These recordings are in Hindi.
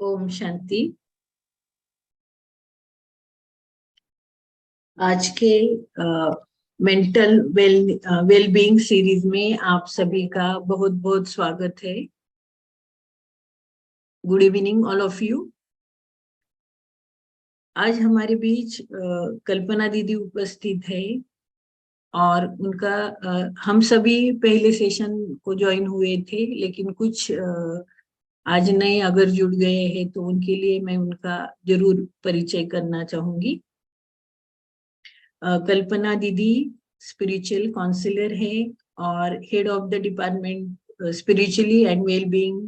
ओम शांति। आज के मेंटल वेलबींग सीरीज में आप सभी का बहुत बहुत स्वागत है। Good evening all of you. आज हमारे बीच कल्पना दीदी उपस्थित है और उनका हम सभी पहले सेशन को ज्वाइन हुए थे, लेकिन कुछ आज नए अगर जुड़ गए हैं तो उनके लिए मैं उनका जरूर परिचय करना चाहूंगी। कल्पना दीदी स्पिरिचुअल काउंसलर है और head of the department spiritually and wellbeing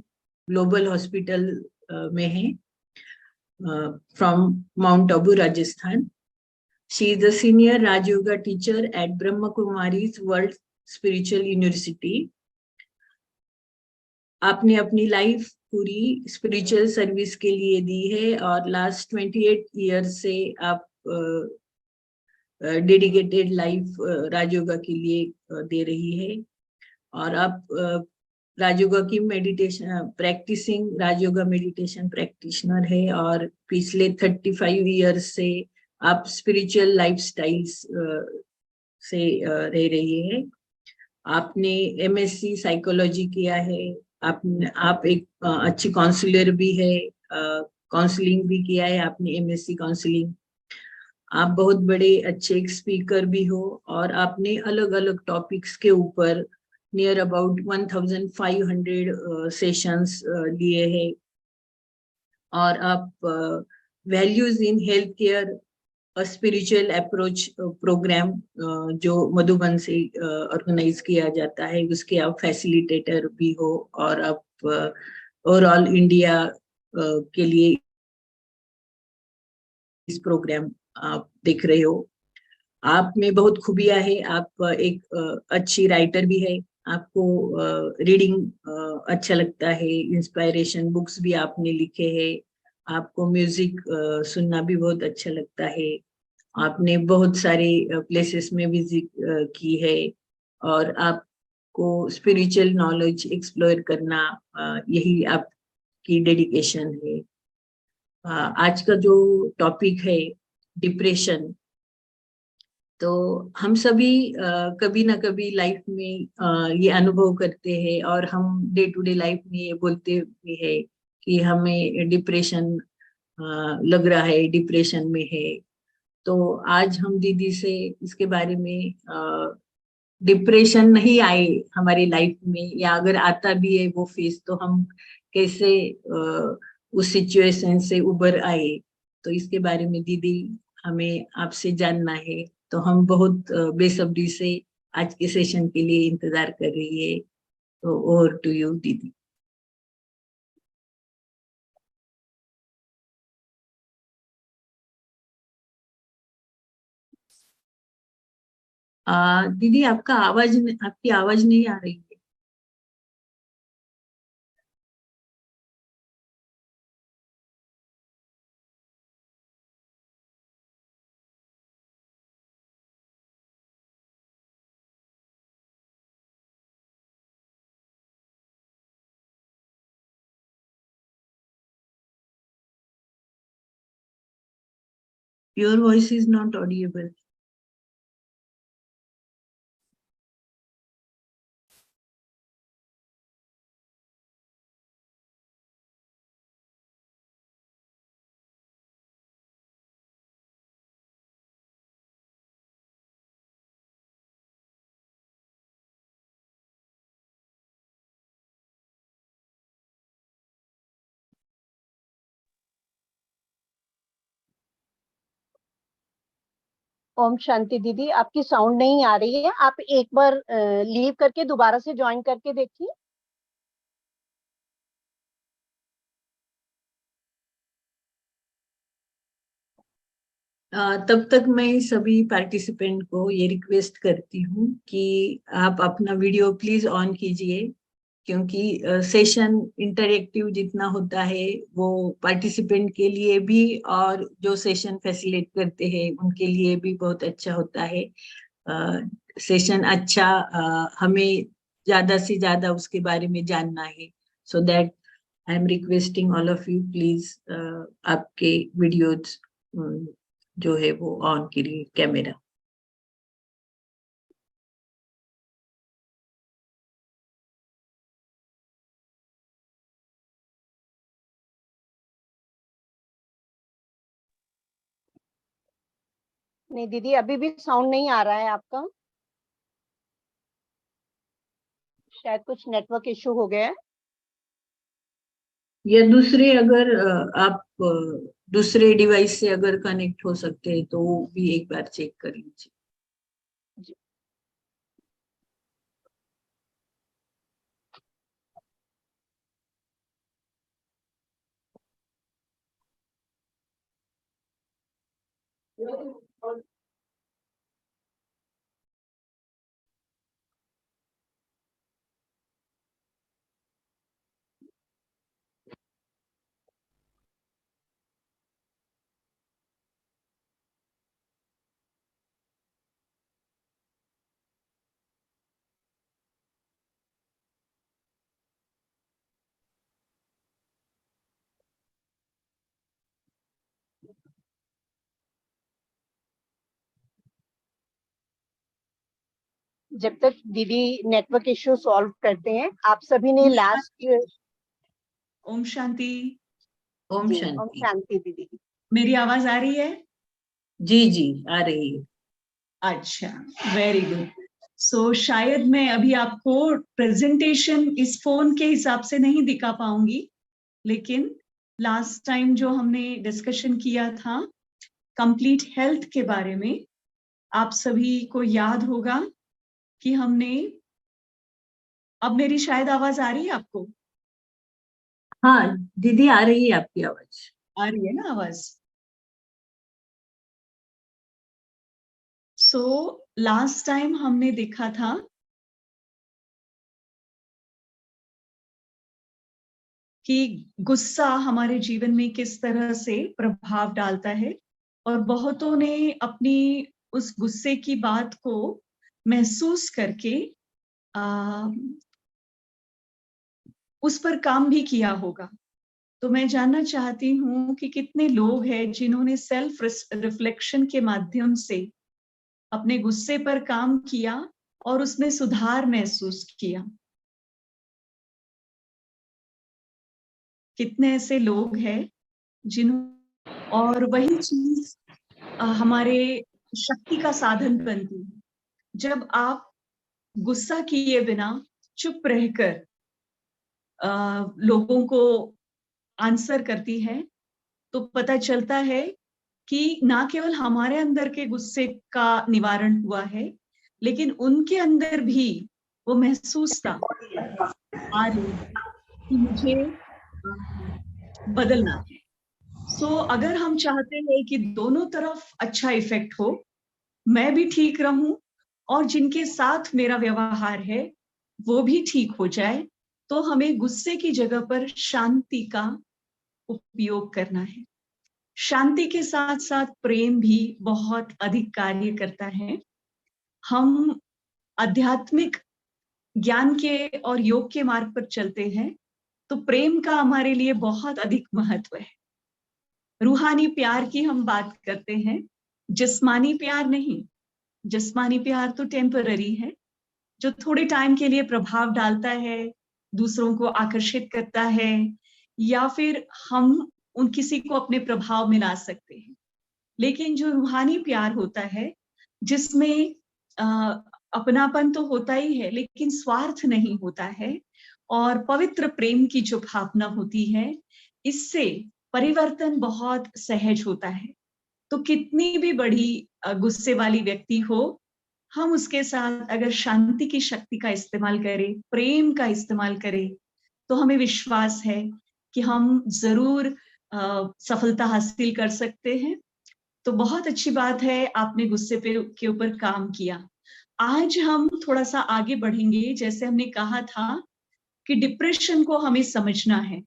global hospital में है, from mount Abu Rajasthan. She is the senior Rajyoga teacher at Brahma Kumaris world spiritual university. आपने अपनी लाइफ पूरी स्पिरिचुअल सर्विस के लिए दी है और लास्ट 28 ईयर्स से आप डेडिकेटेड लाइफ राजयोगा के लिए दे रही है। और आप राजयोगा की meditation practising Rajyoga meditation practitioner है और पिछले 35 ईयर्स से आप स्पिरिचुअल लाइफस्टाइल्स से रह रही है। आपने एमएससी साइकोलॉजी किया है। आप एक अच्छी काउंसलर भी है, काउंसलिंग भी किया है आपने, एमएससी काउंसलिंग। आप बहुत बड़े अच्छे एक स्पीकर भी हो और आपने अलग अलग टॉपिक्स के ऊपर नियर अबाउट 1500 सेशंस लिए हैं। और आप values in health care spiritual approach programme जो मधुबन से ऑर्गेनाइज किया जाता है, उसके आप फैसिलिटेटर भी हो और आप ओवरऑल इंडिया के लिए इस प्रोग्राम आप देख रहे हो। आप में बहुत खूबियां है। आप एक अच्छी राइटर भी है। आपको रीडिंग अच्छा लगता है, इंस्पायरेशन बुक्स भी आपने लिखे हैं। आपको म्यूजिक सुनना भी बहुत अच्छा लगता है। आपने बहुत सारे प्लेसेस में विजिट की है और आपको स्पिरिचुअल नॉलेज एक्सप्लोर करना यही आपकी डेडिकेशन है। आज का जो टॉपिक है डिप्रेशन, तो हम सभी कभी ना कभी लाइफ में ये अनुभव करते हैं और हम डे टू डे लाइफ में ये बोलते भी है कि हमें डिप्रेशन लग रहा है, डिप्रेशन में है। तो आज हम दीदी से इसके बारे में डिप्रेशन नहीं आए हमारी लाइफ में, या अगर आता भी है वो फेस, तो हम कैसे उस सिचुएशन से उबर आए, तो इसके बारे में दीदी हमें आपसे जानना है। तो हम बहुत बेसब्री से आज के सेशन के लिए इंतजार कर रही है। तो ओवर टू यू दीदी। दीदी आपकी आवाज नहीं आ रही है। Your voice is not audible. ओम शांति दीदी, आपकी साउंड नहीं आ रही है। आप एक बार लीव करके दोबारा से ज्वाइन करके देखिए। तब तक मैं सभी पार्टिसिपेंट को ये रिक्वेस्ट करती हूँ कि आप अपना वीडियो प्लीज ऑन कीजिए, क्योंकि सेशन इंटरेक्टिव जितना होता है वो पार्टिसिपेंट के लिए भी और जो सेशन फैसिलिटेट करते हैं उनके लिए भी बहुत अच्छा होता है। सेशन हमें ज्यादा से ज्यादा उसके बारे में जानना है, so that I am requesting all of you please आपके वीडियोज जो है वो ऑन करिए कैमरा। नहीं दीदी, अभी भी साउंड नहीं आ रहा है आपका। शायद कुछ नेटवर्क इशू हो गया है। या दूसरे अगर आप दूसरे डिवाइस से अगर कनेक्ट हो सकते हैं तो वो भी एक बार चेक कर लीजिए। जब तक दीदी नेटवर्क इश्यू सॉल्व करते हैं, आप सभी ने लास्ट। ओम शांति। ओम ओम शांति। शांति दीदी। मेरी आवाज आ रही है? जी जी आ रही है। अच्छा, वेरी गुड। सो शायद मैं अभी आपको प्रेजेंटेशन इस फोन के हिसाब से नहीं दिखा पाऊंगी, लेकिन लास्ट टाइम जो हमने डिस्कशन किया था कंप्लीट हेल्थ के बारे में, आप सभी को याद होगा कि हमने, अब मेरी शायद आवाज आ रही है आपको? हाँ दीदी आ रही है आपकी आवाज। आ रही है ना आवाज? सो लास्ट टाइम हमने देखा था कि गुस्सा हमारे जीवन में किस तरह से प्रभाव डालता है, और बहुतों ने अपनी उस गुस्से की बात को महसूस करके उस पर काम भी किया होगा। तो मैं जानना चाहती हूँ कि कितने लोग हैं जिन्होंने सेल्फ रिफ्लेक्शन के माध्यम से अपने गुस्से पर काम किया और उसमें सुधार महसूस किया। कितने ऐसे लोग हैं जिन्होंने, और वही चीज हमारे शक्ति का साधन बनती है। जब आप गुस्सा किए बिना चुप रहकर लोगों को आंसर करती है, तो पता चलता है कि ना केवल हमारे अंदर के गुस्से का निवारण हुआ है, लेकिन उनके अंदर भी वो महसूस था आ रही कि मुझे बदलना है। सो अगर हम चाहते हैं कि दोनों तरफ अच्छा इफेक्ट हो, मैं भी ठीक रहूं और जिनके साथ मेरा व्यवहार है वो भी ठीक हो जाए, तो हमें गुस्से की जगह पर शांति का उपयोग करना है। शांति के साथ साथ प्रेम भी बहुत अधिक कार्य करता है। हम आध्यात्मिक ज्ञान के और योग के मार्ग पर चलते हैं, तो प्रेम का हमारे लिए बहुत अधिक महत्व है। रूहानी प्यार की हम बात करते हैं, जिस्मानी प्यार नहीं। जिस्मानी प्यार तो टेम्पररी है, जो थोड़े टाइम के लिए प्रभाव डालता है, दूसरों को आकर्षित करता है, या फिर हम उन किसी को अपने प्रभाव में ला सकते हैं। लेकिन जो रूहानी प्यार होता है, जिसमें अपनापन तो होता ही है लेकिन स्वार्थ नहीं होता है, और पवित्र प्रेम की जो भावना होती है, इससे परिवर्तन बहुत सहज होता है। तो कितनी भी बड़ी गुस्से वाली व्यक्ति हो, हम उसके साथ अगर शांति की शक्ति का इस्तेमाल करें, प्रेम का इस्तेमाल करें, तो हमें विश्वास है कि हम जरूर सफलता हासिल कर सकते हैं। तो बहुत अच्छी बात है, आपने गुस्से के ऊपर काम किया। आज हम थोड़ा सा आगे बढ़ेंगे। जैसे हमने कहा था कि डिप्रेशन को हमें समझना है,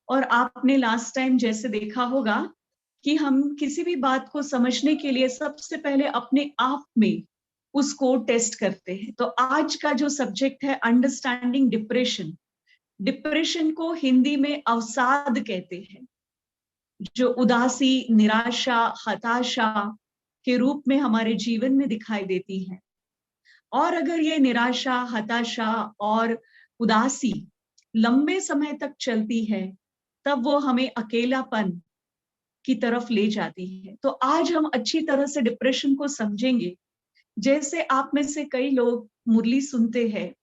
और आपने लास्ट टाइम जैसे देखा होगा कि हम किसी भी बात को समझने के लिए सबसे पहले अपने आप में उसको टेस्ट करते हैं। तो आज का जो सब्जेक्ट है अंडरस्टैंडिंग डिप्रेशन, डिप्रेशन को हिंदी में अवसाद कहते हैं, जो उदासी, निराशा, हताशा के रूप में हमारे जीवन में दिखाई देती है। और अगर ये निराशा, हताशा और उदासी लंबे समय तक चलती है, तब वो हमें अकेलापन की तरफ ले जाती है। तो आज हम अच्छी तरह से डिप्रेशन को समझेंगे। जैसे आप में से कई लोग मुरली सुनते हैं,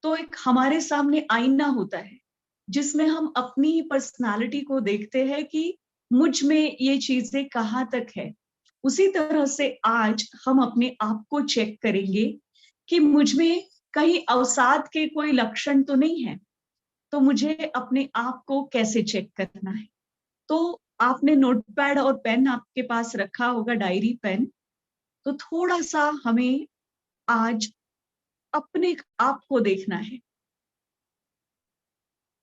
तो एक हमारे सामने आईना होता है, जिसमें हम अपनी पर्सनालिटी को देखते हैं कि मुझ में ये चीजें कहाँ तक है। उसी तरह से आज हम अपने आप को चेक करेंगे कि मुझ में कहीं अवसाद के कोई लक्षण तो नहीं है। तो मुझे अपने आप को कैसे चेक करना है? तो आपने नोटपैड और पेन आपके पास रखा होगा, डायरी पेन। तो थोड़ा सा हमें आज अपने आप को देखना है।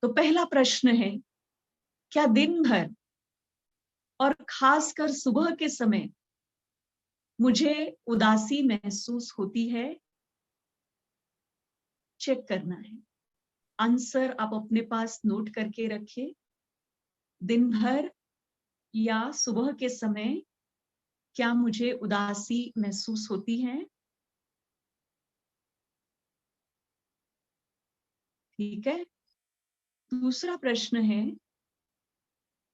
तो पहला प्रश्न है, क्या दिन भर और खासकर सुबह के समय मुझे उदासी महसूस होती है? चेक करना है। आंसर आप अपने पास नोट करके रखिए। दिन भर या सुबह के समय क्या मुझे उदासी महसूस होती है? ठीक है। दूसरा प्रश्न है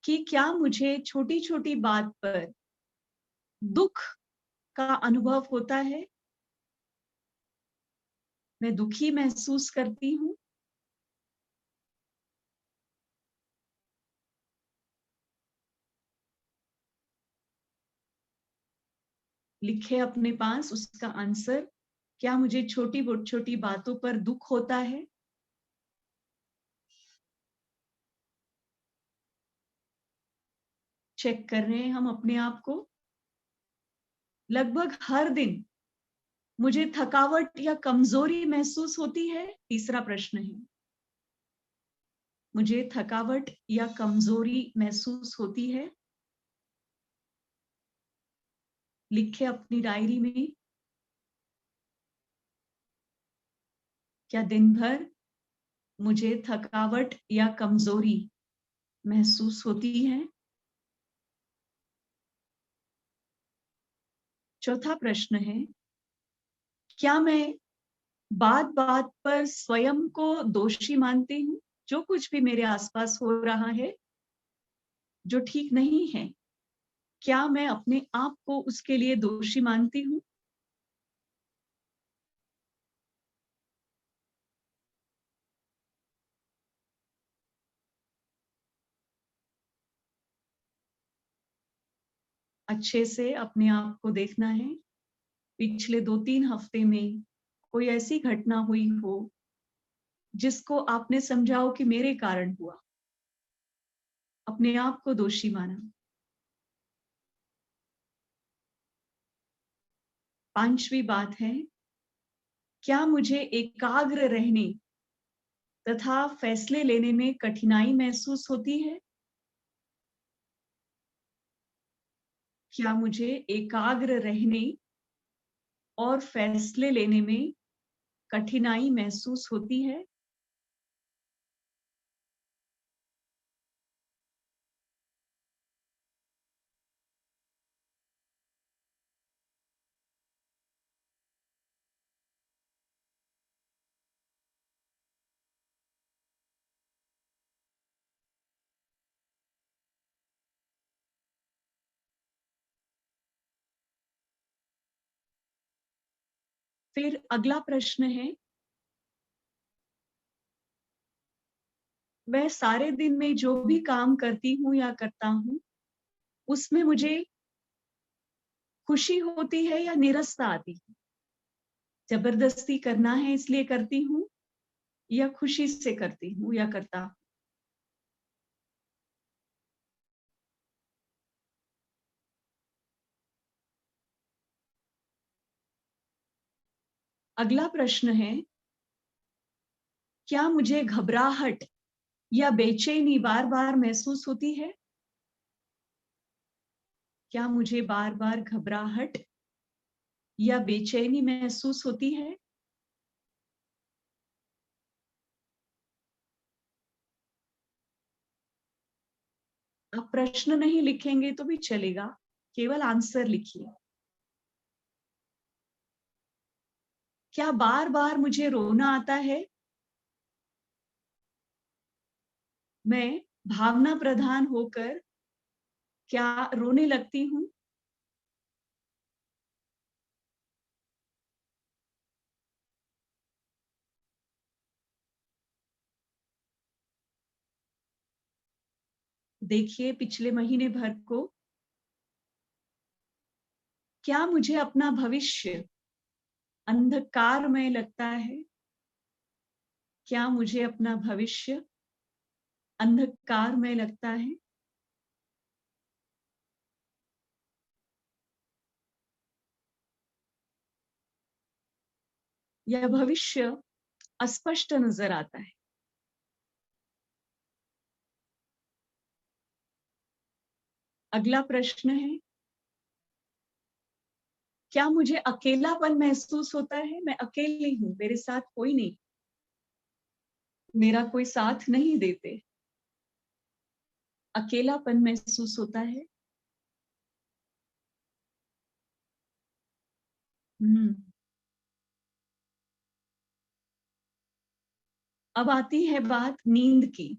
कि क्या मुझे छोटी छोटी बात पर दुख का अनुभव होता है? मैं दुखी महसूस करती हूँ? लिखे अपने पास उसका आंसर। क्या मुझे छोटी छोटी बातों पर दुख होता है? चेक कर रहे हैं हम अपने आप को। लगभग हर दिन मुझे थकावट या कमजोरी महसूस होती है? तीसरा प्रश्न है, मुझे थकावट या कमजोरी महसूस होती है? लिखे अपनी डायरी में। क्या दिन भर मुझे थकावट या कमजोरी महसूस होती है? चौथा प्रश्न है, क्या मैं बात बात पर स्वयं को दोषी मानती हूँ? जो कुछ भी मेरे आसपास हो रहा है जो ठीक नहीं है, क्या मैं अपने आप को उसके लिए दोषी मानती हूँ? अच्छे से अपने आप को देखना है। पिछले 2-3 हफ्ते में कोई ऐसी घटना हुई हो जिसको आपने समझा हो कि मेरे कारण हुआ, अपने आप को दोषी माना। 5वीं बात है, क्या मुझे एकाग्र रहने तथा फैसले लेने में कठिनाई महसूस होती है? क्या मुझे एकाग्र रहने और फैसले लेने में कठिनाई महसूस होती है? फिर अगला प्रश्न है, मैं सारे दिन में जो भी काम करती हूँ या करता हूँ, उसमें मुझे खुशी होती है या निराशा आती है? जबरदस्ती करना है इसलिए करती हूँ या खुशी से करती हूँ या करता हूँ? अगला प्रश्न है, क्या मुझे घबराहट या बेचैनी बार बार महसूस होती है? क्या मुझे बार बार घबराहट या बेचैनी महसूस होती है? आप प्रश्न नहीं लिखेंगे तो भी चलेगा, केवल आंसर लिखिए। क्या बार बार मुझे रोना आता है? मैं भावना प्रधान होकर क्या रोने लगती हूँ? देखिए पिछले महीने भर को, क्या मुझे अपना भविष्य अंधकारमय लगता है? क्या मुझे अपना भविष्य अंधकारमय लगता है? यह भविष्य अस्पष्ट नजर आता है? अगला प्रश्न है, क्या मुझे अकेलापन महसूस होता है? मैं अकेली हूं, मेरे साथ कोई नहीं, मेरा कोई साथ नहीं देते, अकेलापन महसूस होता है? हम्म। अब आती है बात नींद की।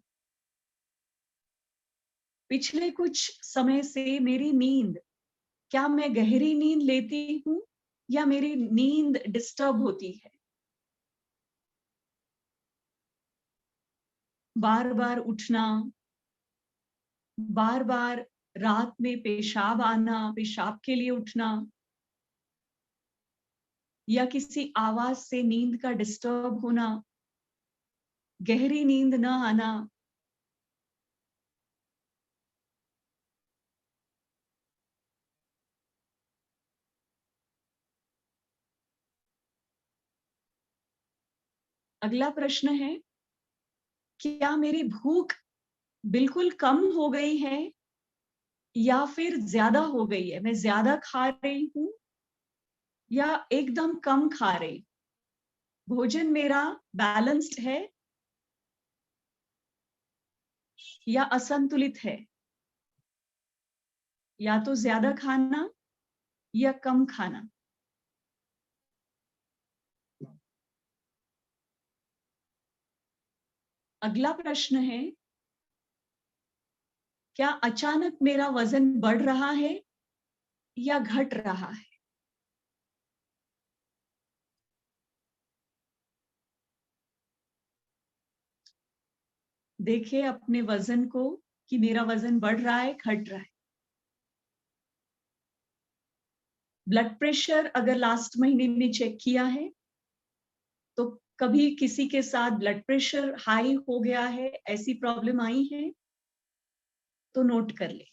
पिछले कुछ समय से मेरी नींद, क्या मैं गहरी नींद लेती हूँ या मेरी नींद डिस्टर्ब होती है? बार बार उठना, बार बार रात में पेशाब आना, पेशाब के लिए उठना, या किसी आवाज से नींद का डिस्टर्ब होना, गहरी नींद न आना। अगला प्रश्न है, क्या मेरी भूख बिल्कुल कम हो गई है या फिर ज्यादा हो गई है? मैं ज्यादा खा रही हूँ या एकदम कम खा रही? भोजन मेरा बैलेंस्ड है या असंतुलित है? या तो ज्यादा खाना या कम खाना? अगला प्रश्न है, क्या अचानक मेरा वजन बढ़ रहा है या घट रहा है? देखिए अपने वजन को कि मेरा वजन बढ़ रहा है, घट रहा है। ब्लड प्रेशर अगर लास्ट महीने में चेक किया है तो कभी किसी के साथ ब्लड प्रेशर हाई हो गया है, ऐसी प्रॉब्लम आई है तो नोट कर ले।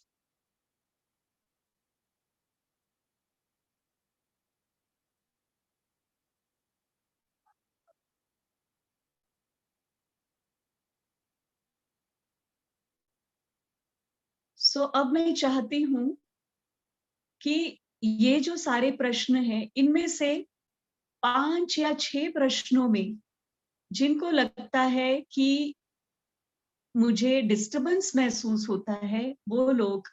अब मैं चाहती हूं कि ये जो सारे प्रश्न हैं इनमें से 5 या 6 प्रश्नों में जिनको लगता है कि मुझे डिस्टरबेंस महसूस होता है, वो लोग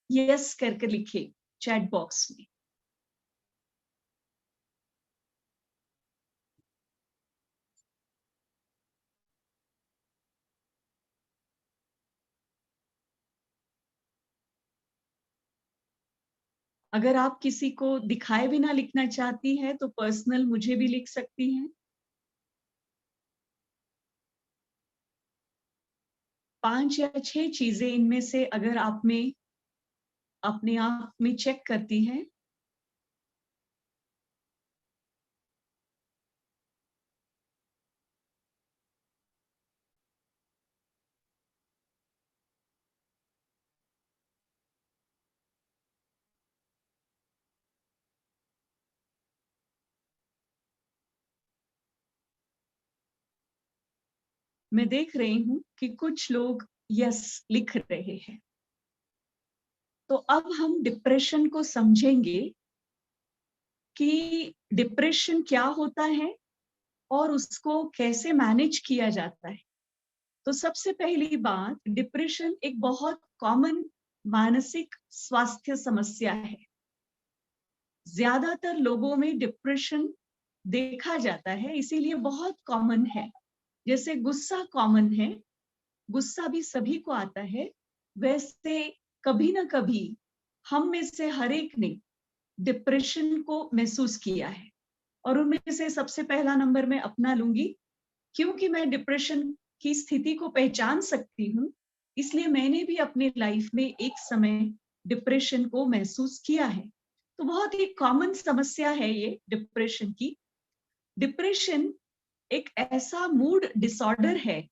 यस करके लिखे चैट बॉक्स में। अगर आप किसी को दिखाए बिना लिखना चाहती हैं तो पर्सनल मुझे भी लिख सकती हैं। 5 या 6 चीजें इनमें से अगर आप में अपने आप में चेक करती हैं मैं देख रही हूं कि कुछ लोग यस लिख रहे हैं। तो अब हम डिप्रेशन को समझेंगे कि डिप्रेशन क्या होता है और उसको कैसे मैनेज किया जाता है। तो सबसे पहली बात, डिप्रेशन एक बहुत कॉमन मानसिक स्वास्थ्य समस्या है। ज्यादातर लोगों में डिप्रेशन देखा जाता है, इसीलिए बहुत कॉमन है। जैसे गुस्सा कॉमन है, गुस्सा भी सभी को आता है, वैसे कभी ना कभी हम में से हर एक ने डिप्रेशन को महसूस किया है। और उनमें से सबसे पहला नंबर मैं अपना लूंगी, क्योंकि मैं डिप्रेशन की स्थिति को पहचान सकती हूँ, इसलिए मैंने भी अपनी लाइफ में एक समय डिप्रेशन को महसूस किया है। तो बहुत ही कॉमन समस्या है ये डिप्रेशन की। डिप्रेशन एक ऐसा मूड डिसऑर्डर है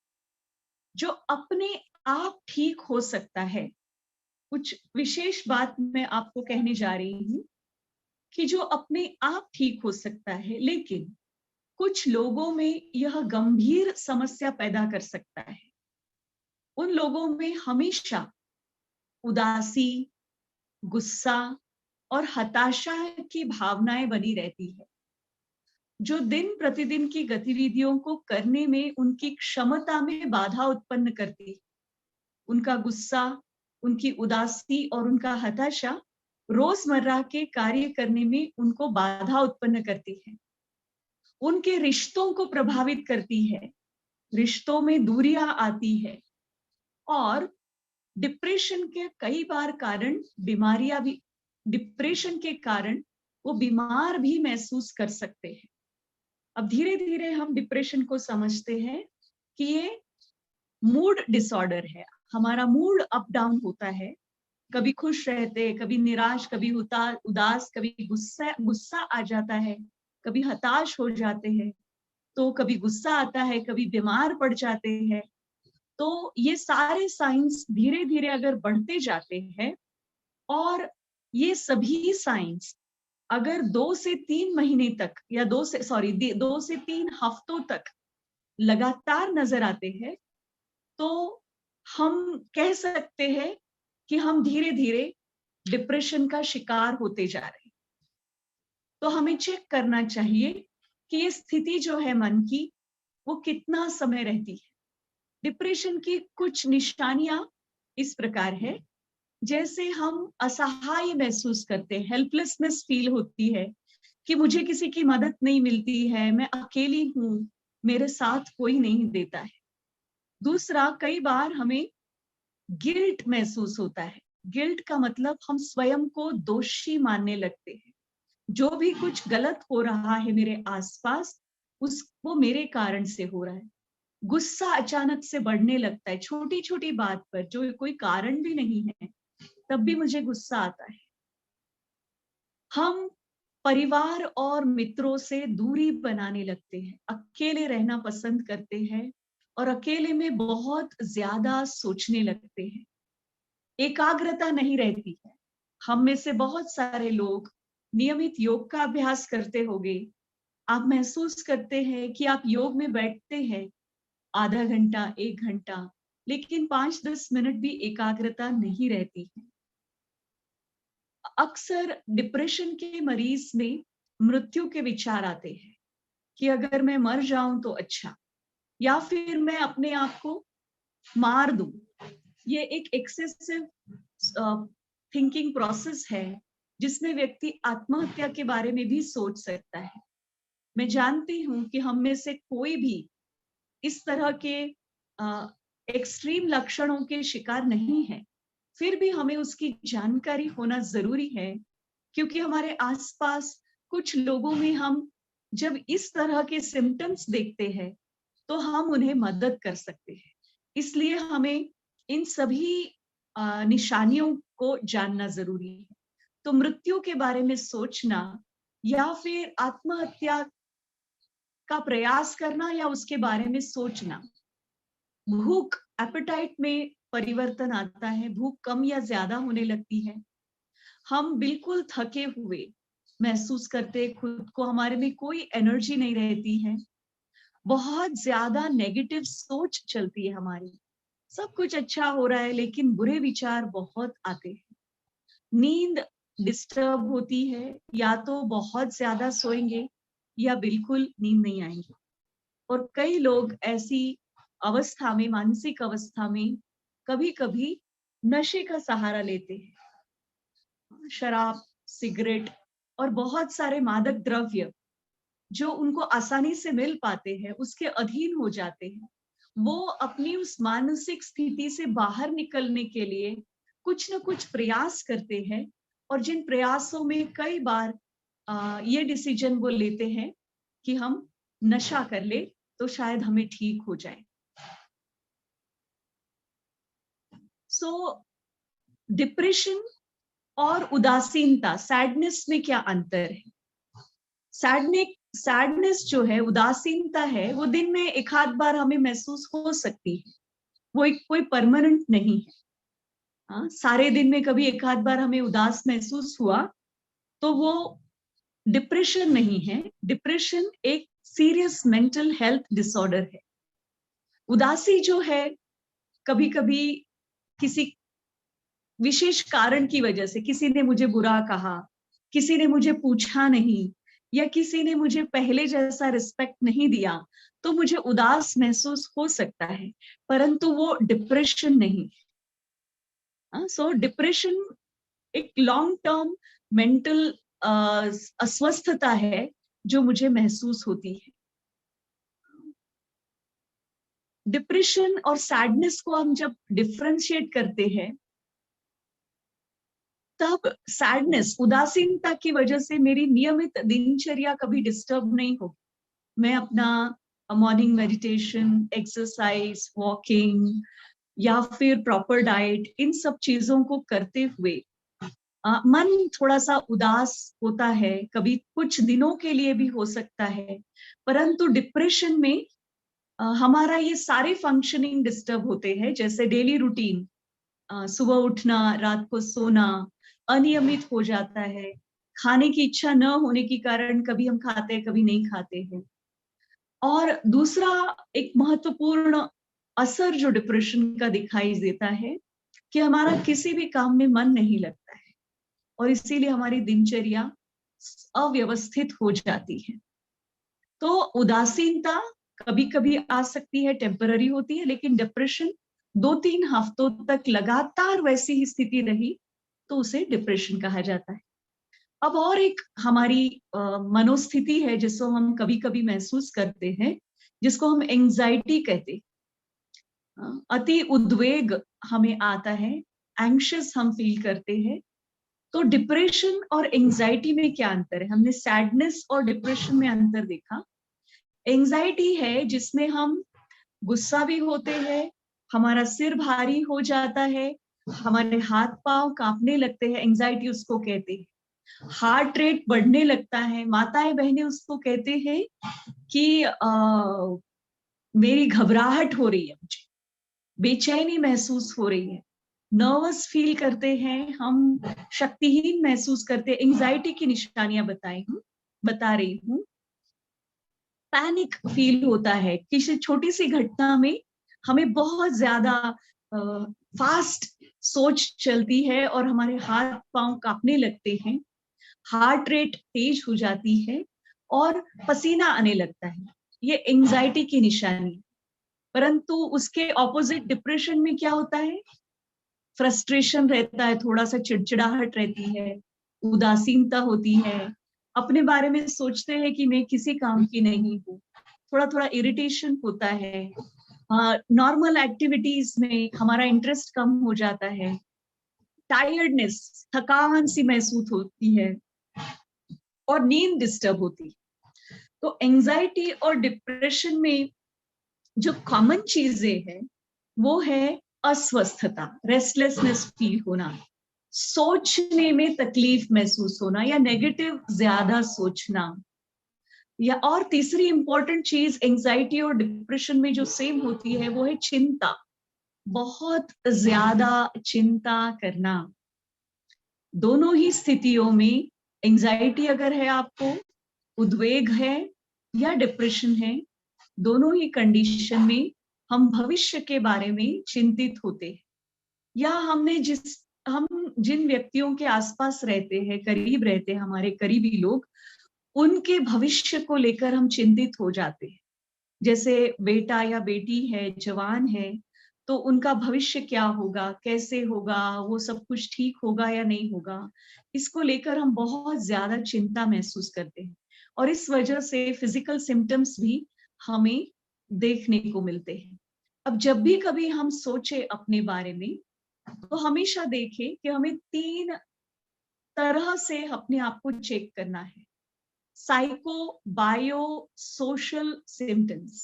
जो अपने आप ठीक हो सकता है। कुछ विशेष बात मैं आपको कहने जा रही हूँ कि जो अपने आप ठीक हो सकता है, लेकिन कुछ लोगों में यह गंभीर समस्या पैदा कर सकता है। उन लोगों में हमेशा उदासी, गुस्सा और हताशा की भावनाएं बनी रहती है, जो दिन प्रतिदिन की गतिविधियों को करने में उनकी क्षमता में बाधा उत्पन्न करती है। उनका गुस्सा, उनकी उदासी और उनका हताशा रोजमर्रा के कार्य करने में उनको बाधा उत्पन्न करती है, उनके रिश्तों को प्रभावित करती है, रिश्तों में दूरियां आती है, और डिप्रेशन के कई बार कारण बीमारियां भी, डिप्रेशन के कारण वो बीमार भी महसूस कर सकते हैं। अब धीरे धीरे हम डिप्रेशन को समझते हैं कि ये मूड डिसऑर्डर है। हमारा मूड अप डाउन होता है, कभी खुश रहते, कभी निराश, कभी उदास, कभी गुस्सा आ जाता है, कभी हताश हो जाते हैं, तो कभी गुस्सा आता है, कभी बीमार पड़ जाते हैं। तो ये सारे साइंस धीरे धीरे अगर बढ़ते जाते हैं, और ये सभी साइंस अगर 2 से 3 महीने तक या 2 से 3 हफ्तों तक लगातार नजर आते हैं, तो हम कह सकते हैं कि हम धीरे धीरे डिप्रेशन का शिकार होते जा रहे हैं। तो हमें चेक करना चाहिए कि ये स्थिति जो है मन की, वो कितना समय रहती है। डिप्रेशन की कुछ निशानियां इस प्रकार है, जैसे हम असहाय महसूस करते हैं, हेल्पलेसनेस फील होती है कि मुझे किसी की मदद नहीं मिलती है, मैं अकेली हूँ, मेरे साथ कोई नहीं देता है। दूसरा, कई बार हमें गिल्ट महसूस होता है। गिल्ट का मतलब हम स्वयं को दोषी मानने लगते हैं। जो भी कुछ गलत हो रहा है मेरे आसपास, वो मेरे कारण से हो रहा है। गुस्सा अचानक से बढ़ने लगता है, छोटी छोटी बात पर, जो कोई कारण भी नहीं है, तब भी मुझे गुस्सा आता है। हम परिवार और मित्रों से दूरी बनाने लगते हैं, अकेले रहना पसंद करते हैं, और अकेले में बहुत ज्यादा सोचने लगते हैं। एकाग्रता नहीं रहती है। हम में से बहुत सारे लोग नियमित योग का अभ्यास करते होंगे। आप महसूस करते हैं कि आप योग में बैठते हैं आधा घंटा, 1 घंटा, लेकिन 5-10 मिनट भी एकाग्रता नहीं रहती है। अक्सर डिप्रेशन के मरीज में मृत्यु के विचार आते हैं कि अगर मैं मर जाऊं तो अच्छा, या फिर मैं अपने आप को मार दूं। ये एक एक्सेसिव थिंकिंग प्रोसेस है, जिसमें व्यक्ति आत्महत्या के बारे में भी सोच सकता है। मैं जानती हूँ कि हम में से कोई भी इस तरह के एक्सट्रीम लक्षणों के शिकार नहीं है, फिर भी हमें उसकी जानकारी होना जरूरी है, क्योंकि हमारे आसपास कुछ लोगों में हम जब इस तरह के सिम्टम्स देखते हैं, तो हम उन्हें मदद कर सकते हैं। इसलिए हमें इन सभी निशानियों को जानना जरूरी है। तो मृत्यु के बारे में सोचना, या फिर आत्महत्या का प्रयास करना, या उसके बारे में सोचना। भूख, एपेटाइट में परिवर्तन आता है, भूख कम या ज्यादा होने लगती है। हम बिल्कुल थके हुए महसूस करते, खुद को, हमारे में कोई एनर्जी नहीं रहती है। बहुत ज्यादा नेगेटिव सोच चलती है हमारी। सब कुछ अच्छा हो रहा है, लेकिन बुरे विचार बहुत आते हैं। नींद डिस्टर्ब होती है, या तो बहुत ज्यादा सोएंगे या बिल्कुल नींद नहीं आएंगे। और कई लोग ऐसी अवस्था में, मानसिक अवस्था में कभी कभी नशे का सहारा लेते हैं। शराब, सिगरेट और बहुत सारे मादक द्रव्य जो उनको आसानी से मिल पाते हैं, उसके अधीन हो जाते हैं। वो अपनी उस मानसिक स्थिति से बाहर निकलने के लिए कुछ न कुछ प्रयास करते हैं, और जिन प्रयासों में कई बार ये डिसीजन वो लेते हैं कि हम नशा कर ले तो शायद हमें ठीक हो जाए। सो डिप्रेशन और उदासीनता, सैडनेस में क्या अंतर है? सैडनेस जो है, उदासीनता है, वो दिन में एक आध बार हमें महसूस हो सकती है, वो एक कोई परमानेंट नहीं है। हाँ, सारे दिन में कभी एक आध बार हमें उदास महसूस हुआ तो वो डिप्रेशन नहीं है। डिप्रेशन एक सीरियस मेंटल हेल्थ डिसऑर्डर है। उदासी जो है, कभी कभी किसी विशेष कारण की वजह से, किसी ने मुझे बुरा कहा, किसी ने मुझे पूछा नहीं, या किसी ने मुझे पहले जैसा रिस्पेक्ट नहीं दिया, तो मुझे उदास महसूस हो सकता है, परंतु वो डिप्रेशन नहीं। सो डिप्रेशन एक लॉन्ग टर्म मेंटल अस्वस्थता है जो मुझे महसूस होती है। डिप्रेशन और सैडनेस को हम जब डिफरेंशिएट करते हैं, तब सैडनेस, उदासीनता की वजह से मेरी नियमित दिनचर्या कभी डिस्टर्ब नहीं होगी। मैं अपना मॉर्निंग मेडिटेशन, एक्सरसाइज, वॉकिंग या फिर प्रॉपर डाइट, इन सब चीजों को करते हुए मन थोड़ा सा उदास होता है, कभी कुछ दिनों के लिए भी हो सकता है, परंतु डिप्रेशन में हमारा ये सारे फंक्शनिंग डिस्टर्ब होते हैं, जैसे डेली रूटीन, सुबह उठना, रात को सोना अनियमित हो जाता है, खाने की इच्छा न होने के कारण कभी हम खाते हैं, कभी नहीं खाते हैं। और दूसरा एक महत्वपूर्ण असर जो डिप्रेशन का दिखाई देता है कि हमारा किसी भी काम में मन नहीं लगता है, और इसीलिए हमारी दिनचर्या अव्यवस्थित हो जाती है। तो उदासीनता कभी कभी आ सकती है, टेम्पररी होती है, लेकिन डिप्रेशन 2-3 हफ्तों तक लगातार वैसी ही स्थिति रही तो उसे डिप्रेशन कहा जाता है। अब और एक हमारी मनोस्थिति है जिसको हम कभी कभी महसूस करते हैं, जिसको हम एंजाइटी कहते हैं। अति उद्वेग हमें आता है, एंग्शियस हम फील करते हैं। तो डिप्रेशन और एंजाइटी में क्या अंतर है? हमने सैडनेस और डिप्रेशन में अंतर देखा। एंजाइटी है जिसमें हम गुस्सा भी होते हैं, हमारा सिर भारी हो जाता है, हमारे हाथ पांव कांपने लगते हैं, एंजाइटी उसको कहते हैं। हार्ट रेट बढ़ने लगता है, माताएं बहनें उसको कहते हैं कि मेरी घबराहट हो रही है, मुझे बेचैनी महसूस हो रही है, नर्वस फील करते हैं, हम शक्तिहीन महसूस करते हैं। एंजाइटी की निशानियां बता रही हूँ। पैनिक फील होता है, किसी छोटी सी घटना में हमें बहुत ज्यादा फास्ट सोच चलती है और हमारे हाथ पांव कांपने लगते हैं, हार्ट रेट तेज हो जाती है और पसीना आने लगता है। ये एंजाइटी की निशानी। परंतु उसके ऑपोजिट डिप्रेशन में क्या होता है? फ्रस्ट्रेशन रहता है, थोड़ा सा चिड़चिड़ाहट रहती है, उदासीनता होती है, अपने बारे में सोचते हैं कि मैं किसी काम की नहीं हूँ, थोड़ा थोड़ा इरिटेशन होता है, नॉर्मल एक्टिविटीज में हमारा इंटरेस्ट कम हो जाता है, टायर्डनेस, थकान सी महसूस होती है और नींद डिस्टर्ब होती है। तो एंजाइटी और डिप्रेशन में जो कॉमन चीजें हैं वो है अस्वस्थता, रेस्टलेसनेस फील होना, सोचने में तकलीफ महसूस होना या नेगेटिव ज्यादा सोचना, या और तीसरी इंपॉर्टेंट चीज एंजाइटी और डिप्रेशन में जो सेम होती है वो है चिंता, बहुत ज्यादा चिंता करना। दोनों ही स्थितियों में, एंजाइटी अगर है आपको, उद्वेग है या डिप्रेशन है, दोनों ही कंडीशन में हम भविष्य के बारे में चिंतित होते हैं, या हम जिन व्यक्तियों के आसपास रहते हैं, करीब रहते हैं, हमारे करीबी लोग, उनके भविष्य को लेकर हम चिंतित हो जाते हैं। जैसे बेटा या बेटी है, जवान है, तो उनका भविष्य क्या होगा, कैसे होगा, वो सब कुछ ठीक होगा या नहीं होगा, इसको लेकर हम बहुत ज्यादा चिंता महसूस करते हैं। और इस वजह से फिजिकल सिम्टम्स भी हमें देखने को मिलते हैं। अब जब भी कभी हम सोचे अपने बारे में, तो हमेशा देखें कि हमें 3 तरह से अपने आप को चेक करना है। Psycho, bio, social symptoms.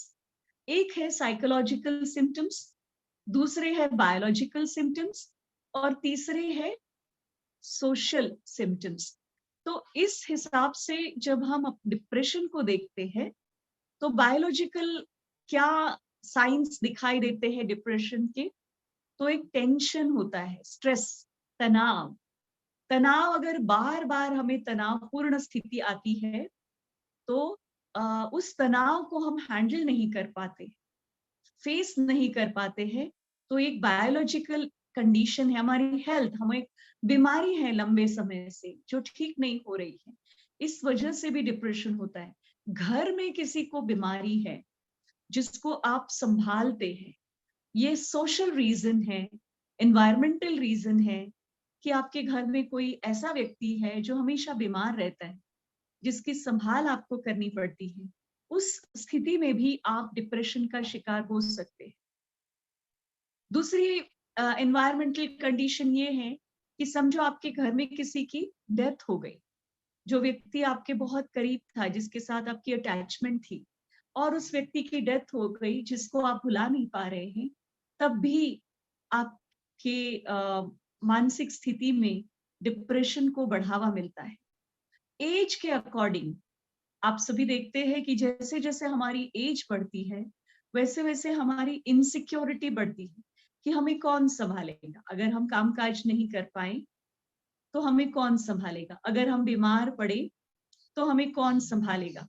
एक है साइकोलॉजिकल सिम्टम्स, दूसरे है बायोलॉजिकल सिम्टम्स, और तीसरे है सोशल सिम्टम्स। तो इस हिसाब से जब हम डिप्रेशन को देखते हैं, तो बायोलॉजिकल क्या साइंस दिखाई देते हैं डिप्रेशन के? तो एक टेंशन होता है, स्ट्रेस, तनाव। तनाव, अगर बार बार हमें तनावपूर्ण स्थिति आती है, तो उस तनाव को हम हैंडल नहीं कर पाते, फेस नहीं कर पाते हैं, तो एक बायोलॉजिकल कंडीशन है, हमारी हेल्थ, हमें बीमारी है लंबे समय से जो ठीक नहीं हो रही है, इस वजह से भी डिप्रेशन होता है। घर में किसी को बीमारी है जिसको आप संभालते हैं, ये सोशल रीजन है, एनवायरमेंटल रीजन है, कि आपके घर में कोई ऐसा व्यक्ति है जो हमेशा बीमार रहता है, जिसकी संभाल आपको करनी पड़ती है, उस स्थिति में भी आप डिप्रेशन का शिकार हो सकते हैं। दूसरी एनवायरमेंटल कंडीशन ये है कि समझो आपके घर में किसी की डेथ हो गई, जो व्यक्ति आपके बहुत करीब था, जिसके साथ आपकी अटैचमेंट थी, और उस व्यक्ति की डेथ हो गई जिसको आप भुला नहीं पा रहे हैं, तब भी आपके मानसिक स्थिति में डिप्रेशन को बढ़ावा मिलता है। एज के अकॉर्डिंग आप सभी देखते हैं कि जैसे जैसे हमारी एज बढ़ती है, वैसे वैसे हमारी इनसिक्योरिटी बढ़ती है कि हमें कौन संभालेगा। अगर हम कामकाज नहीं कर पाए तो हमें कौन संभालेगा, अगर हम बीमार पड़े तो हमें कौन संभालेगा।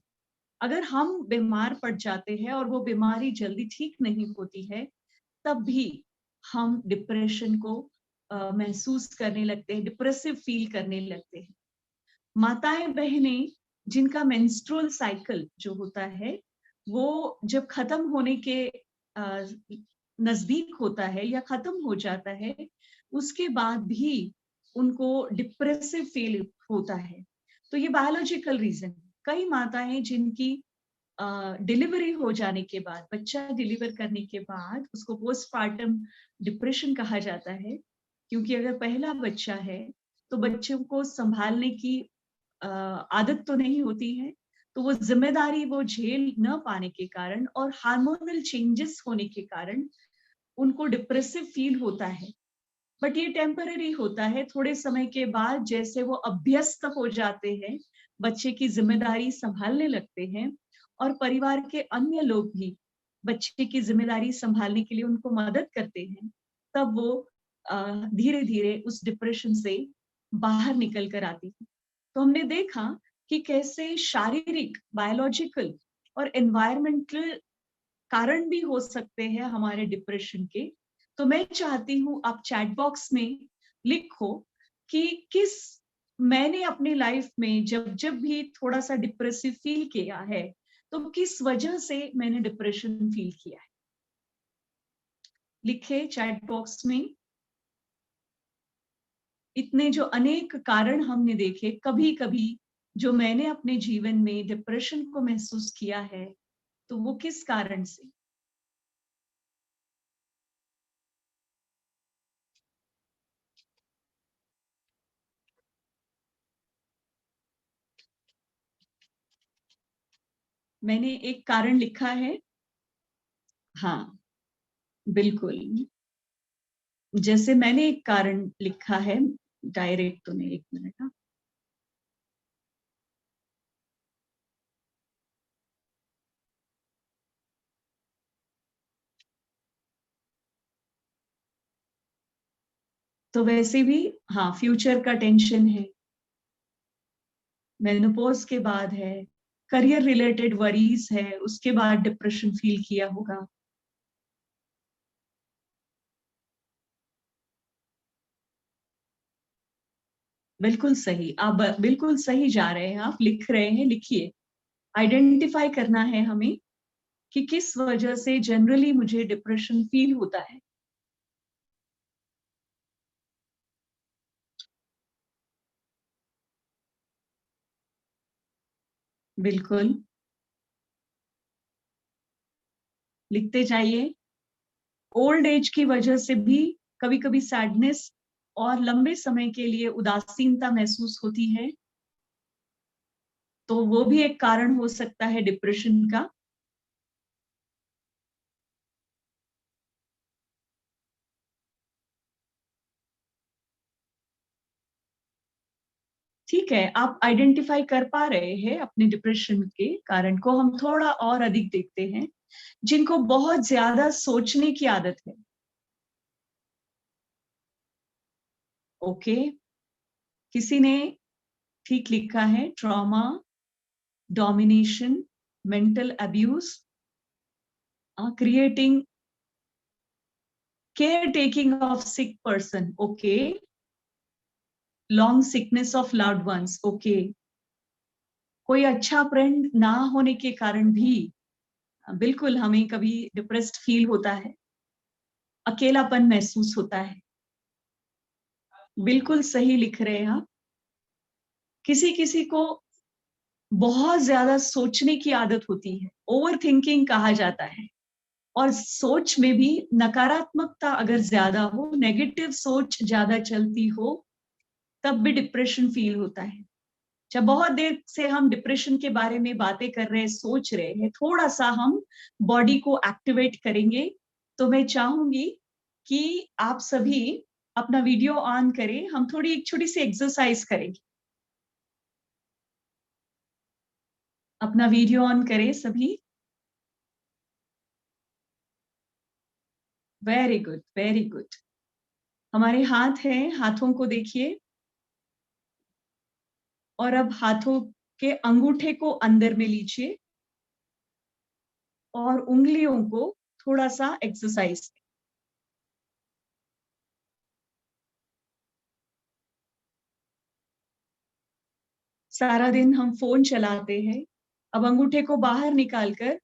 अगर हम बीमार पड़ जाते हैं और वो बीमारी जल्दी ठीक नहीं होती है, तब भी हम डिप्रेशन को महसूस करने लगते हैं, डिप्रेसिव फील करने लगते हैं। माताएं बहनें जिनका मेंस्ट्रुअल साइकिल जो होता है, वो जब खत्म होने के नजदीक होता है या खत्म हो जाता है, उसके बाद भी उनको डिप्रेसिव फील होता है। तो ये बायोलॉजिकल रीजन। कई माताएं जिनकी डिलीवरी हो जाने के बाद, बच्चा डिलीवर करने के बाद, उसको पोस्टपार्टम डिप्रेशन कहा जाता है, क्योंकि अगर पहला बच्चा है तो बच्चों को संभालने की आदत तो नहीं होती है, तो वो जिम्मेदारी वो झेल न पाने के कारण और हार्मोनल चेंजेस होने के कारण उनको डिप्रेसिव फील होता है। बट ये टेम्पररी होता है। थोड़े समय के बाद जैसे वो अभ्यस्त हो जाते हैं, बच्चे की जिम्मेदारी संभालने लगते हैं, और परिवार के अन्य लोग भी बच्चे की जिम्मेदारी संभालने के लिए उनको मदद करते हैं, तब वो धीरे धीरे उस डिप्रेशन से बाहर निकल कर आती है। तो हमने देखा कि कैसे शारीरिक, बायोलॉजिकल और एनवायरमेंटल कारण भी हो सकते हैं हमारे डिप्रेशन के। तो मैं चाहती हूँ आप चैट बॉक्स में लिखो कि मैंने अपनी लाइफ में जब जब भी थोड़ा सा डिप्रेसिव फील किया है, तो किस वजह से मैंने डिप्रेशन फील किया है। लिखे चैट बॉक्स में। इतने जो अनेक कारण हमने देखे, कभी कभी जो मैंने अपने जीवन में डिप्रेशन को महसूस किया है, तो वो किस कारण से। मैंने एक कारण लिखा है। हाँ, बिल्कुल। जैसे मैंने एक कारण लिखा है, डायरेक्ट तो नहीं, एक मिनट। हाँ, तो वैसे भी, हाँ, फ्यूचर का टेंशन है, मेनोपॉज के बाद है, करियर रिलेटेड वरीज है, उसके बाद डिप्रेशन फील किया होगा। बिल्कुल सही, आप बिल्कुल सही जा रहे हैं, आप लिख रहे हैं, लिखिए। आइडेंटिफाई करना है हमें कि किस वजह से जनरली मुझे डिप्रेशन फील होता है। बिल्कुल, लिखते जाइए। ओल्ड एज की वजह से भी कभी कभी सैडनेस और लंबे समय के लिए उदासीनता महसूस होती है, तो वो भी एक कारण हो सकता है डिप्रेशन का। ठीक है, आप आइडेंटिफाई कर पा रहे हैं अपने डिप्रेशन के कारण को। हम थोड़ा और अधिक देखते हैं जिनको बहुत ज्यादा सोचने की आदत है। ओके, किसी ने ठीक लिखा है, trauma, domination, mental abuse, creating, care taking of sick person, okay, long sickness of loved ones, okay, कोई अच्छा फ्रेंड ना होने के कारण भी बिल्कुल हमें कभी डिप्रेस्ड फील होता है, अकेलापन महसूस होता है। बिल्कुल सही लिख रहे हैं आप। किसी किसी को बहुत ज्यादा सोचने की आदत होती है, ओवर थिंकिंग कहा जाता है, और सोच में भी नकारात्मकता अगर ज्यादा हो, नेगेटिव सोच ज्यादा चलती हो, तब भी डिप्रेशन फील होता है। जब बहुत देर से हम डिप्रेशन के बारे में बातें कर रहे हैं, सोच रहे हैं, थोड़ा सा हम बॉडी को एक्टिवेट करेंगे। तो मैं चाहूंगी कि आप सभी अपना वीडियो ऑन करें, हम थोड़ी एक छोटी सी एक्सरसाइज करेंगे। अपना वीडियो ऑन करें सभी। Very good, very good. हमारे हाथ हैं, हाथों को देखिए, और अब हाथों के अंगूठे को अंदर में लीजिए और उंगलियों को थोड़ा सा एक्सरसाइज। सारा दिन हम फोन चलाते हैं, अब अंगूठे को बाहर निकालकर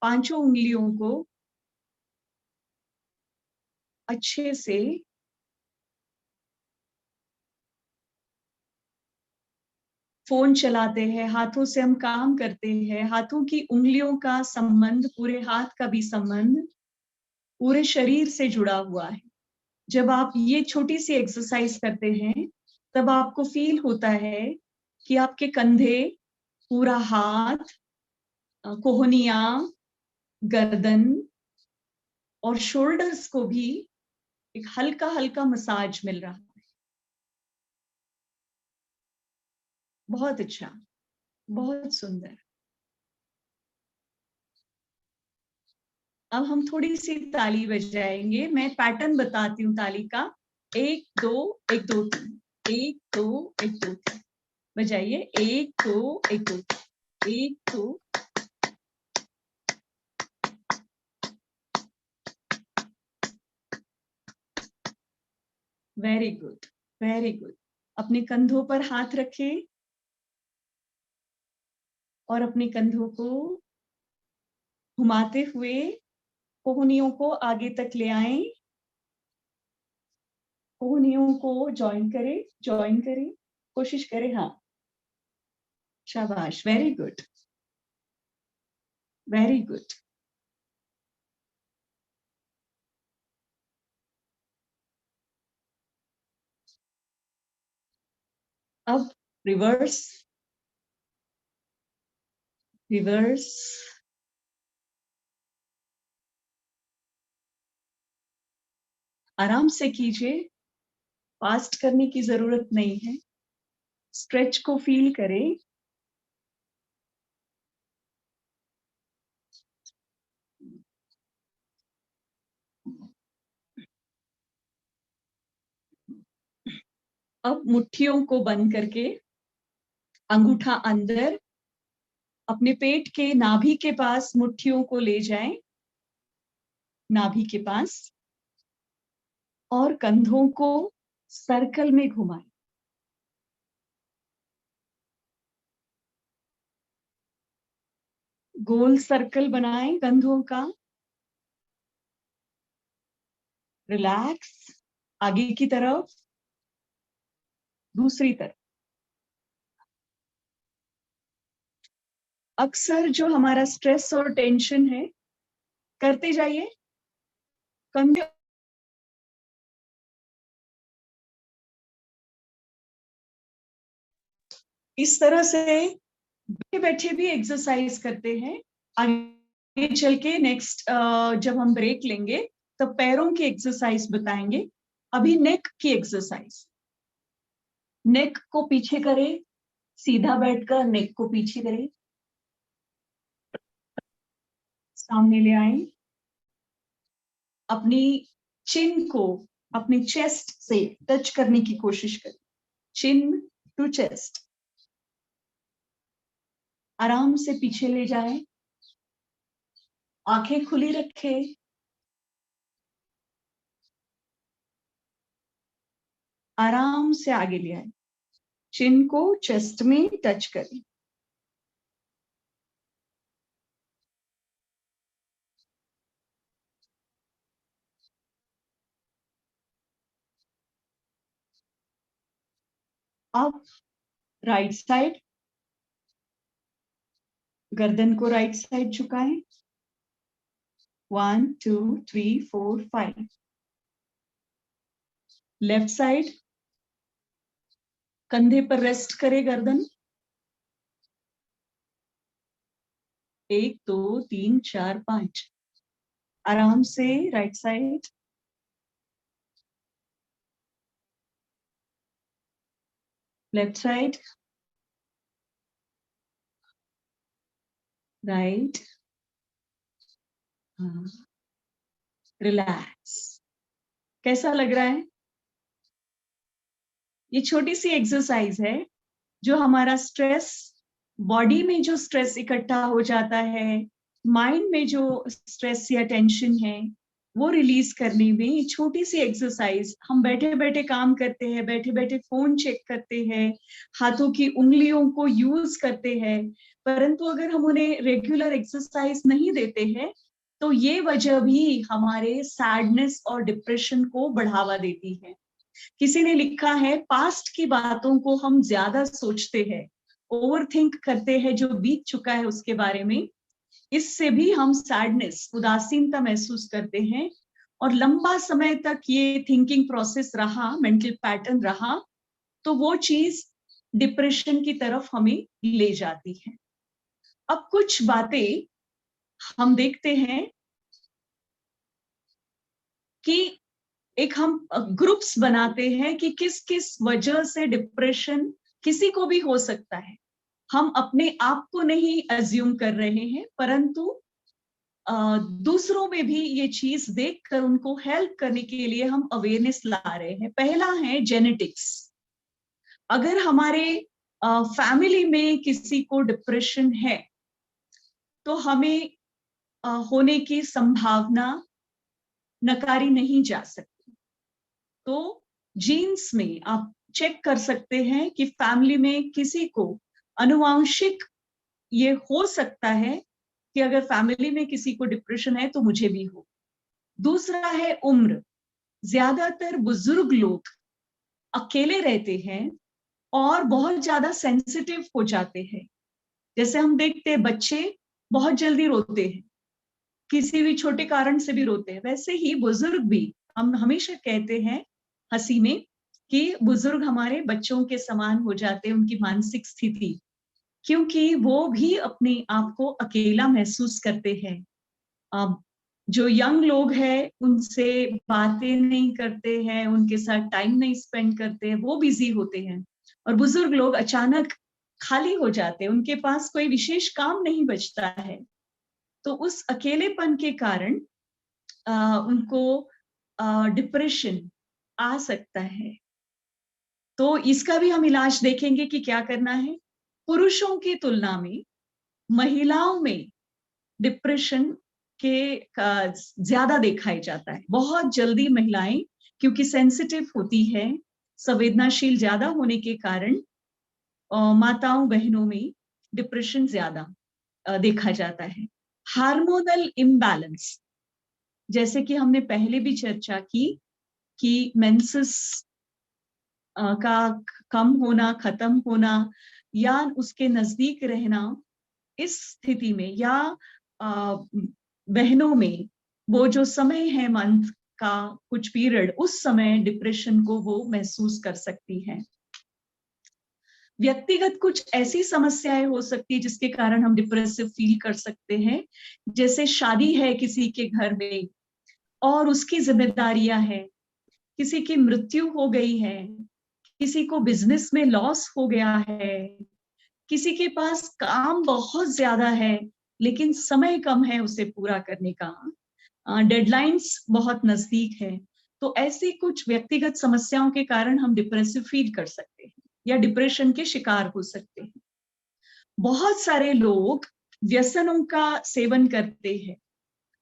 पांचों उंगलियों को अच्छे से फोन चलाते हैं, हाथों से हम काम करते हैं, हाथों की उंगलियों का संबंध पूरे हाथ का भी संबंध पूरे शरीर से जुड़ा हुआ है। जब आप ये छोटी सी एक्सरसाइज करते हैं, तब आपको फील होता है कि आपके कंधे, पूरा हाथ, कोहनियां, गर्दन और शोल्डर्स को भी एक हल्का हल्का मसाज मिल रहा है। बहुत अच्छा, बहुत सुंदर। अब हम थोड़ी सी ताली बजाएंगे। मैं पैटर्न बताती हूँ ताली का। 1 2 1 2 3, 1 2 1 2 3। बजाइए, 1 2 1 2 3, 1 2। Very good, very good. अपने कंधों पर हाथ रखें और अपने कंधों को घुमाते हुए कोहनियों को आगे तक ले आएं। कोहनियों को ज्वाइन करें, ज्वाइन करें, कोशिश करें। हाँ, शाबाश, वेरी गुड, वेरी गुड। अब रिवर्स, रिवर्स। आराम से कीजिए, फास्ट करने की जरूरत नहीं है। स्ट्रेच को फील करें। अब मुट्ठियों को बंद करके अंगूठा अंदर अपने पेट के नाभि के पास मुट्ठियों को ले जाएं, नाभि के पास, और कंधों को सर्कल में घुमाएं। गोल सर्कल बनाएं कंधों का, रिलैक्स, आगे की तरफ, दूसरी तरफ। अक्सर जो हमारा स्ट्रेस और टेंशन है, करते जाइए, कंधे इस तरह से बैठे बैठे भी एक्सरसाइज करते हैं। आगे चल के नेक्स्ट जब हम ब्रेक लेंगे तब पैरों की एक्सरसाइज बताएंगे। अभी नेक की एक्सरसाइज। नेक को पीछे करें, सीधा बैठकर नेक को पीछे करें, सामने ले आए, अपनी चिन को अपने चेस्ट से टच करने की कोशिश करें, चिन टू चेस्ट। आराम से पीछे ले जाएं, आंखें खुली रखें, आराम से आगे ले आए, चिन को चेस्ट में टच करें। अब राइट साइड, गर्दन को राइट साइड झुकाएं। 1 2 3 4 5। लेफ्ट साइड, कंधे पर रेस्ट करे गर्दन। 1 2 3 4 5। आराम से right side, left side, right, relax. कैसा लग रहा है? ये छोटी सी एक्सरसाइज है जो हमारा स्ट्रेस, बॉडी में जो स्ट्रेस इकट्ठा हो जाता है, माइंड में जो स्ट्रेस या टेंशन है, वो रिलीज करने में ये छोटी सी एक्सरसाइज। हम बैठे बैठे काम करते हैं, बैठे बैठे फोन चेक करते हैं, हाथों की उंगलियों को यूज करते हैं, परंतु अगर हम उन्हें रेगुलर एक्सरसाइज नहीं देते हैं तो ये वजह भी हमारे सैडनेस और डिप्रेशन को बढ़ावा देती है। किसी ने लिखा है, पास्ट की बातों को हम ज्यादा सोचते हैं, ओवर थिंक करते हैं जो बीत चुका है उसके बारे में, इससे भी हम सैडनेस, उदासीनता महसूस करते हैं। और लंबा समय तक ये थिंकिंग प्रोसेस रहा, मेंटल पैटर्न रहा, तो वो चीज डिप्रेशन की तरफ हमें ले जाती है। अब कुछ बातें हम देखते हैं कि एक हम ग्रुप्स बनाते हैं कि किस किस वजह से डिप्रेशन किसी को भी हो सकता है। हम अपने आप को नहीं अज्यूम कर रहे हैं, परंतु दूसरों में भी ये चीज देखकर उनको हेल्प करने के लिए हम अवेयरनेस ला रहे हैं। पहला है जेनेटिक्स। अगर हमारे फैमिली में किसी को डिप्रेशन है तो हमें होने की संभावना नकारी नहीं जा सकती। तो जीन्स में आप चेक कर सकते हैं कि फैमिली में किसी को आनुवांशिक ये हो सकता है कि अगर फैमिली में किसी को डिप्रेशन है तो मुझे भी हो। दूसरा है उम्र। ज्यादातर बुजुर्ग लोग अकेले रहते हैं और बहुत ज्यादा सेंसिटिव हो जाते हैं। जैसे हम देखते हैं बच्चे बहुत जल्दी रोते हैं, किसी भी छोटे कारण से भी रोते हैं, वैसे ही बुजुर्ग भी। हम हमेशा कहते हैं हंसी में कि बुजुर्ग हमारे बच्चों के समान हो जाते हैं, उनकी मानसिक स्थिति, क्योंकि वो भी अपने आप को अकेला महसूस करते हैं। अब जो यंग लोग हैं उनसे बातें नहीं करते हैं, उनके साथ टाइम नहीं स्पेंड करते हैं, वो बिजी होते हैं। और बुजुर्ग लोग अचानक खाली हो जाते हैं, उनके पास कोई विशेष काम नहीं बचता है, तो उस अकेलेपन के कारण उनको डिप्रेशन आ सकता है। तो इसका भी हम इलाज देखेंगे कि क्या करना है। पुरुषों की तुलना में महिलाओं में डिप्रेशन के ज्यादा दिखाई जाता है। बहुत जल्दी महिलाएं, क्योंकि सेंसिटिव होती है, संवेदनाशील ज्यादा होने के कारण माताओं बहनों में डिप्रेशन ज्यादा। देखा जाता है। हार्मोनल इम्बैलेंस, जैसे कि हमने पहले भी चर्चा की कि मेंसेस का कम होना, खत्म होना या उसके नजदीक रहना, इस स्थिति में या बहनों में वो जो समय है मंथ का कुछ पीरियड, उस समय डिप्रेशन को वो महसूस कर सकती हैं। व्यक्तिगत कुछ ऐसी समस्याएं हो सकती है जिसके कारण हम डिप्रेसिव फील कर सकते हैं, जैसे शादी है किसी के घर में और उसकी जिम्मेदारियां हैं, किसी की मृत्यु हो गई है, किसी को बिजनेस में लॉस हो गया है, किसी के पास काम बहुत ज्यादा है लेकिन समय कम है उसे पूरा करने का, डेडलाइंस बहुत नजदीक है। तो ऐसी कुछ व्यक्तिगत समस्याओं के कारण हम डिप्रेसिव फील कर सकते हैं या डिप्रेशन के शिकार हो सकते हैं। बहुत सारे लोग व्यसनों का सेवन करते हैं।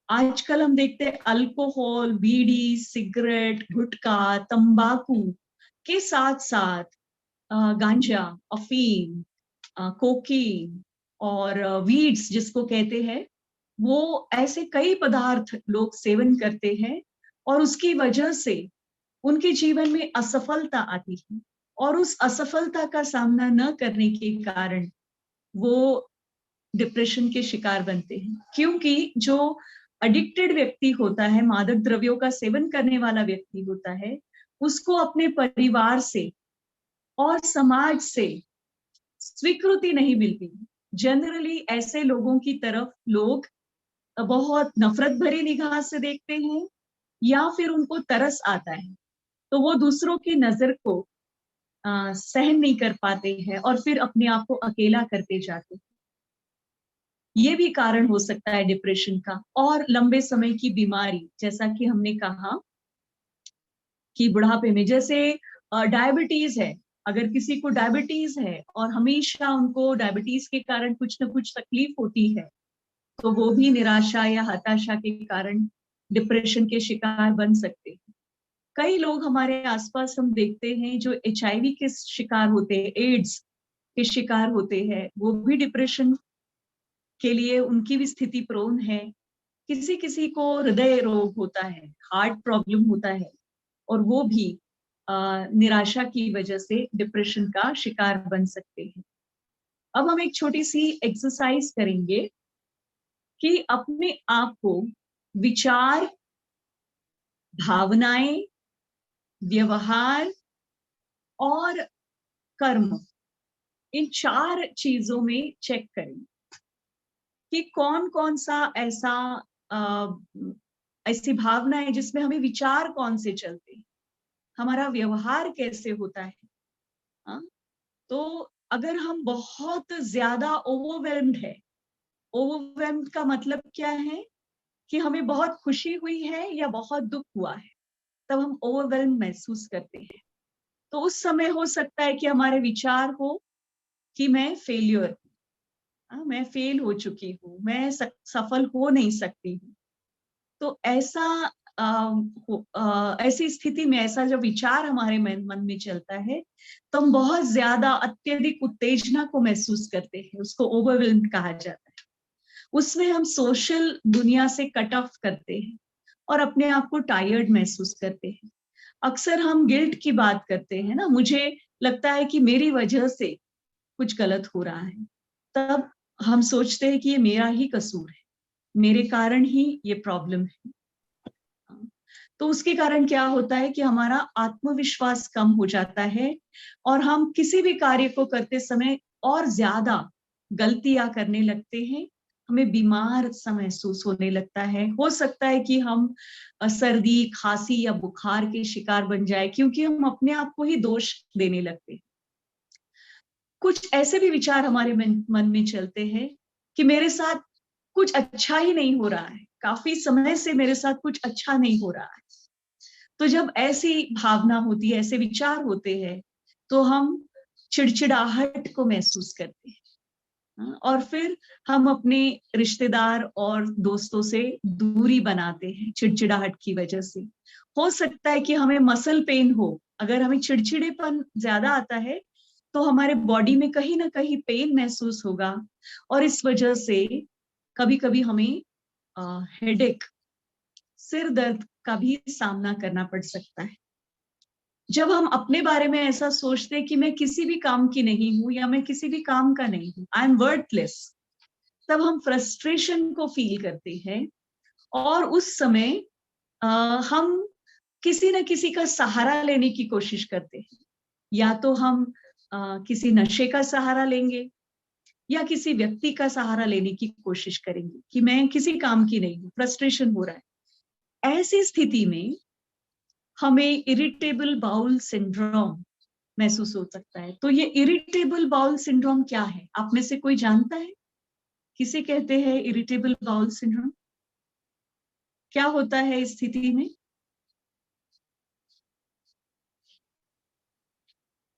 आजकल हम देखते हैं अल्कोहल, बीड़ी, सिगरेट, गुटखा, तंबाकू के साथ साथ गांजा, अफीम, कोकीन और वीड्स जिसको कहते हैं, वो ऐसे कई पदार्थ लोग सेवन करते हैं और उसकी वजह से उनके जीवन में असफलता आती है और उस असफलता का सामना न करने के कारण वो डिप्रेशन के शिकार बनते हैं। क्योंकि जो एडिक्टेड व्यक्ति होता है, मादक द्रव्यों का सेवन करने वाला व्यक्ति होता है, उसको अपने परिवार से और समाज से स्वीकृति नहीं मिलती। जनरली ऐसे लोगों की तरफ लोग बहुत नफरत भरी निगाह से देखते हैं या फिर उनको तरस आता है, तो वो दूसरों की नजर को सहन नहीं कर पाते हैं और फिर अपने आप को अकेला करते जाते हैं। ये भी कारण हो सकता है डिप्रेशन का। और लंबे समय की बीमारी, जैसा कि हमने कहा कि बुढ़ापे में जैसे डायबिटीज है, अगर किसी को डायबिटीज है और हमेशा उनको डायबिटीज के कारण कुछ ना कुछ तकलीफ होती है, तो वो भी निराशा या हताशा के कारण डिप्रेशन के शिकार बन सकते हैं। कई लोग हमारे आसपास हम देखते हैं जो HIV के शिकार होते हैं, एड्स के शिकार होते हैं, वो भी डिप्रेशन के लिए उनकी भी स्थिति प्रोन है। किसी किसी को हृदय रोग होता है, हार्ट प्रॉब्लम होता है और वो भी निराशा की वजह से डिप्रेशन का शिकार बन सकते हैं। अब हम एक छोटी सी एक्सरसाइज करेंगे कि अपने आप को विचार, भावनाएं, व्यवहार और कर्म, इन 4 चीजों में चेक करें कि कौन कौन सा ऐसी भावना है जिसमें हमें विचार कौन से चलते हैं, हमारा व्यवहार कैसे होता है। हाँ? तो अगर हम बहुत ज्यादा ओवरवेल्म्ड है, ओवरवेल्म्ड का मतलब क्या है कि हमें बहुत खुशी हुई है या बहुत दुख हुआ है, तब हम ओवरवेल्म महसूस करते हैं। तो उस समय हो सकता है कि हमारे विचार हो कि मैं फेलियर, मैं फेल हो चुकी हूँ, मैं सफल हो नहीं सकती हूँ। तो ऐसी स्थिति में ऐसा जब विचार हमारे मन में चलता है, तो हम बहुत ज्यादा अत्यधिक उत्तेजना को महसूस करते हैं, उसको ओवरवेल्म कहा जाता है। उसमें हम सोशल दुनिया से कट ऑफ करते हैं और अपने आप को टायर्ड महसूस करते हैं। अक्सर हम गिल्ट की बात करते हैं ना, मुझे लगता है कि मेरी वजह से कुछ गलत हो रहा है, तब हम सोचते हैं कि ये मेरा ही कसूर है, मेरे कारण ही ये प्रॉब्लम है। तो उसके कारण क्या होता है कि हमारा आत्मविश्वास कम हो जाता है और हम किसी भी कार्य को करते समय और ज्यादा गलतियां करने लगते हैं, हमें बीमार सा महसूस होने लगता है। हो सकता है कि हम सर्दी, खांसी या बुखार के शिकार बन जाए, क्योंकि हम अपने आप को ही दोष देने लगते हैं। कुछ ऐसे भी विचार हमारे मन में चलते हैं कि मेरे साथ कुछ अच्छा ही नहीं हो रहा है, काफी समय से मेरे साथ कुछ अच्छा नहीं हो रहा है। तो जब ऐसी भावना होती है, ऐसे विचार होते हैं, तो हम चिड़चिड़ाहट को महसूस करते हैं और फिर हम अपने रिश्तेदार और दोस्तों से दूरी बनाते हैं चिड़चिड़ाहट की वजह से। हो सकता है कि हमें मसल पेन हो, अगर हमें चिड़चिड़ेपन ज्यादा आता है तो हमारे बॉडी में कहीं ना कहीं पेन महसूस होगा, और इस वजह से कभी कभी हमें हेडेक, सिर दर्द का भी सामना करना पड़ सकता है। जब हम अपने बारे में ऐसा सोचते हैं कि मैं किसी भी काम की नहीं हूं या मैं किसी भी काम का नहीं हूं, आई एम वर्थलेस, तब हम फ्रस्ट्रेशन को फील करते हैं, और उस समय हम किसी न किसी का सहारा लेने की कोशिश करते हैं। या तो हम किसी नशे का सहारा लेंगे, या किसी व्यक्ति का सहारा लेने की कोशिश करेंगे कि मैं किसी काम की नहीं हूं, फ्रस्ट्रेशन हो रहा है। ऐसी स्थिति में हमें इरिटेबल बाउल सिंड्रोम महसूस हो सकता है। तो ये इरिटेबल बाउल सिंड्रोम क्या है, आप में से कोई जानता है? किसे कहते हैं इरिटेबल बाउल सिंड्रोम? क्या होता है इस स्थिति में?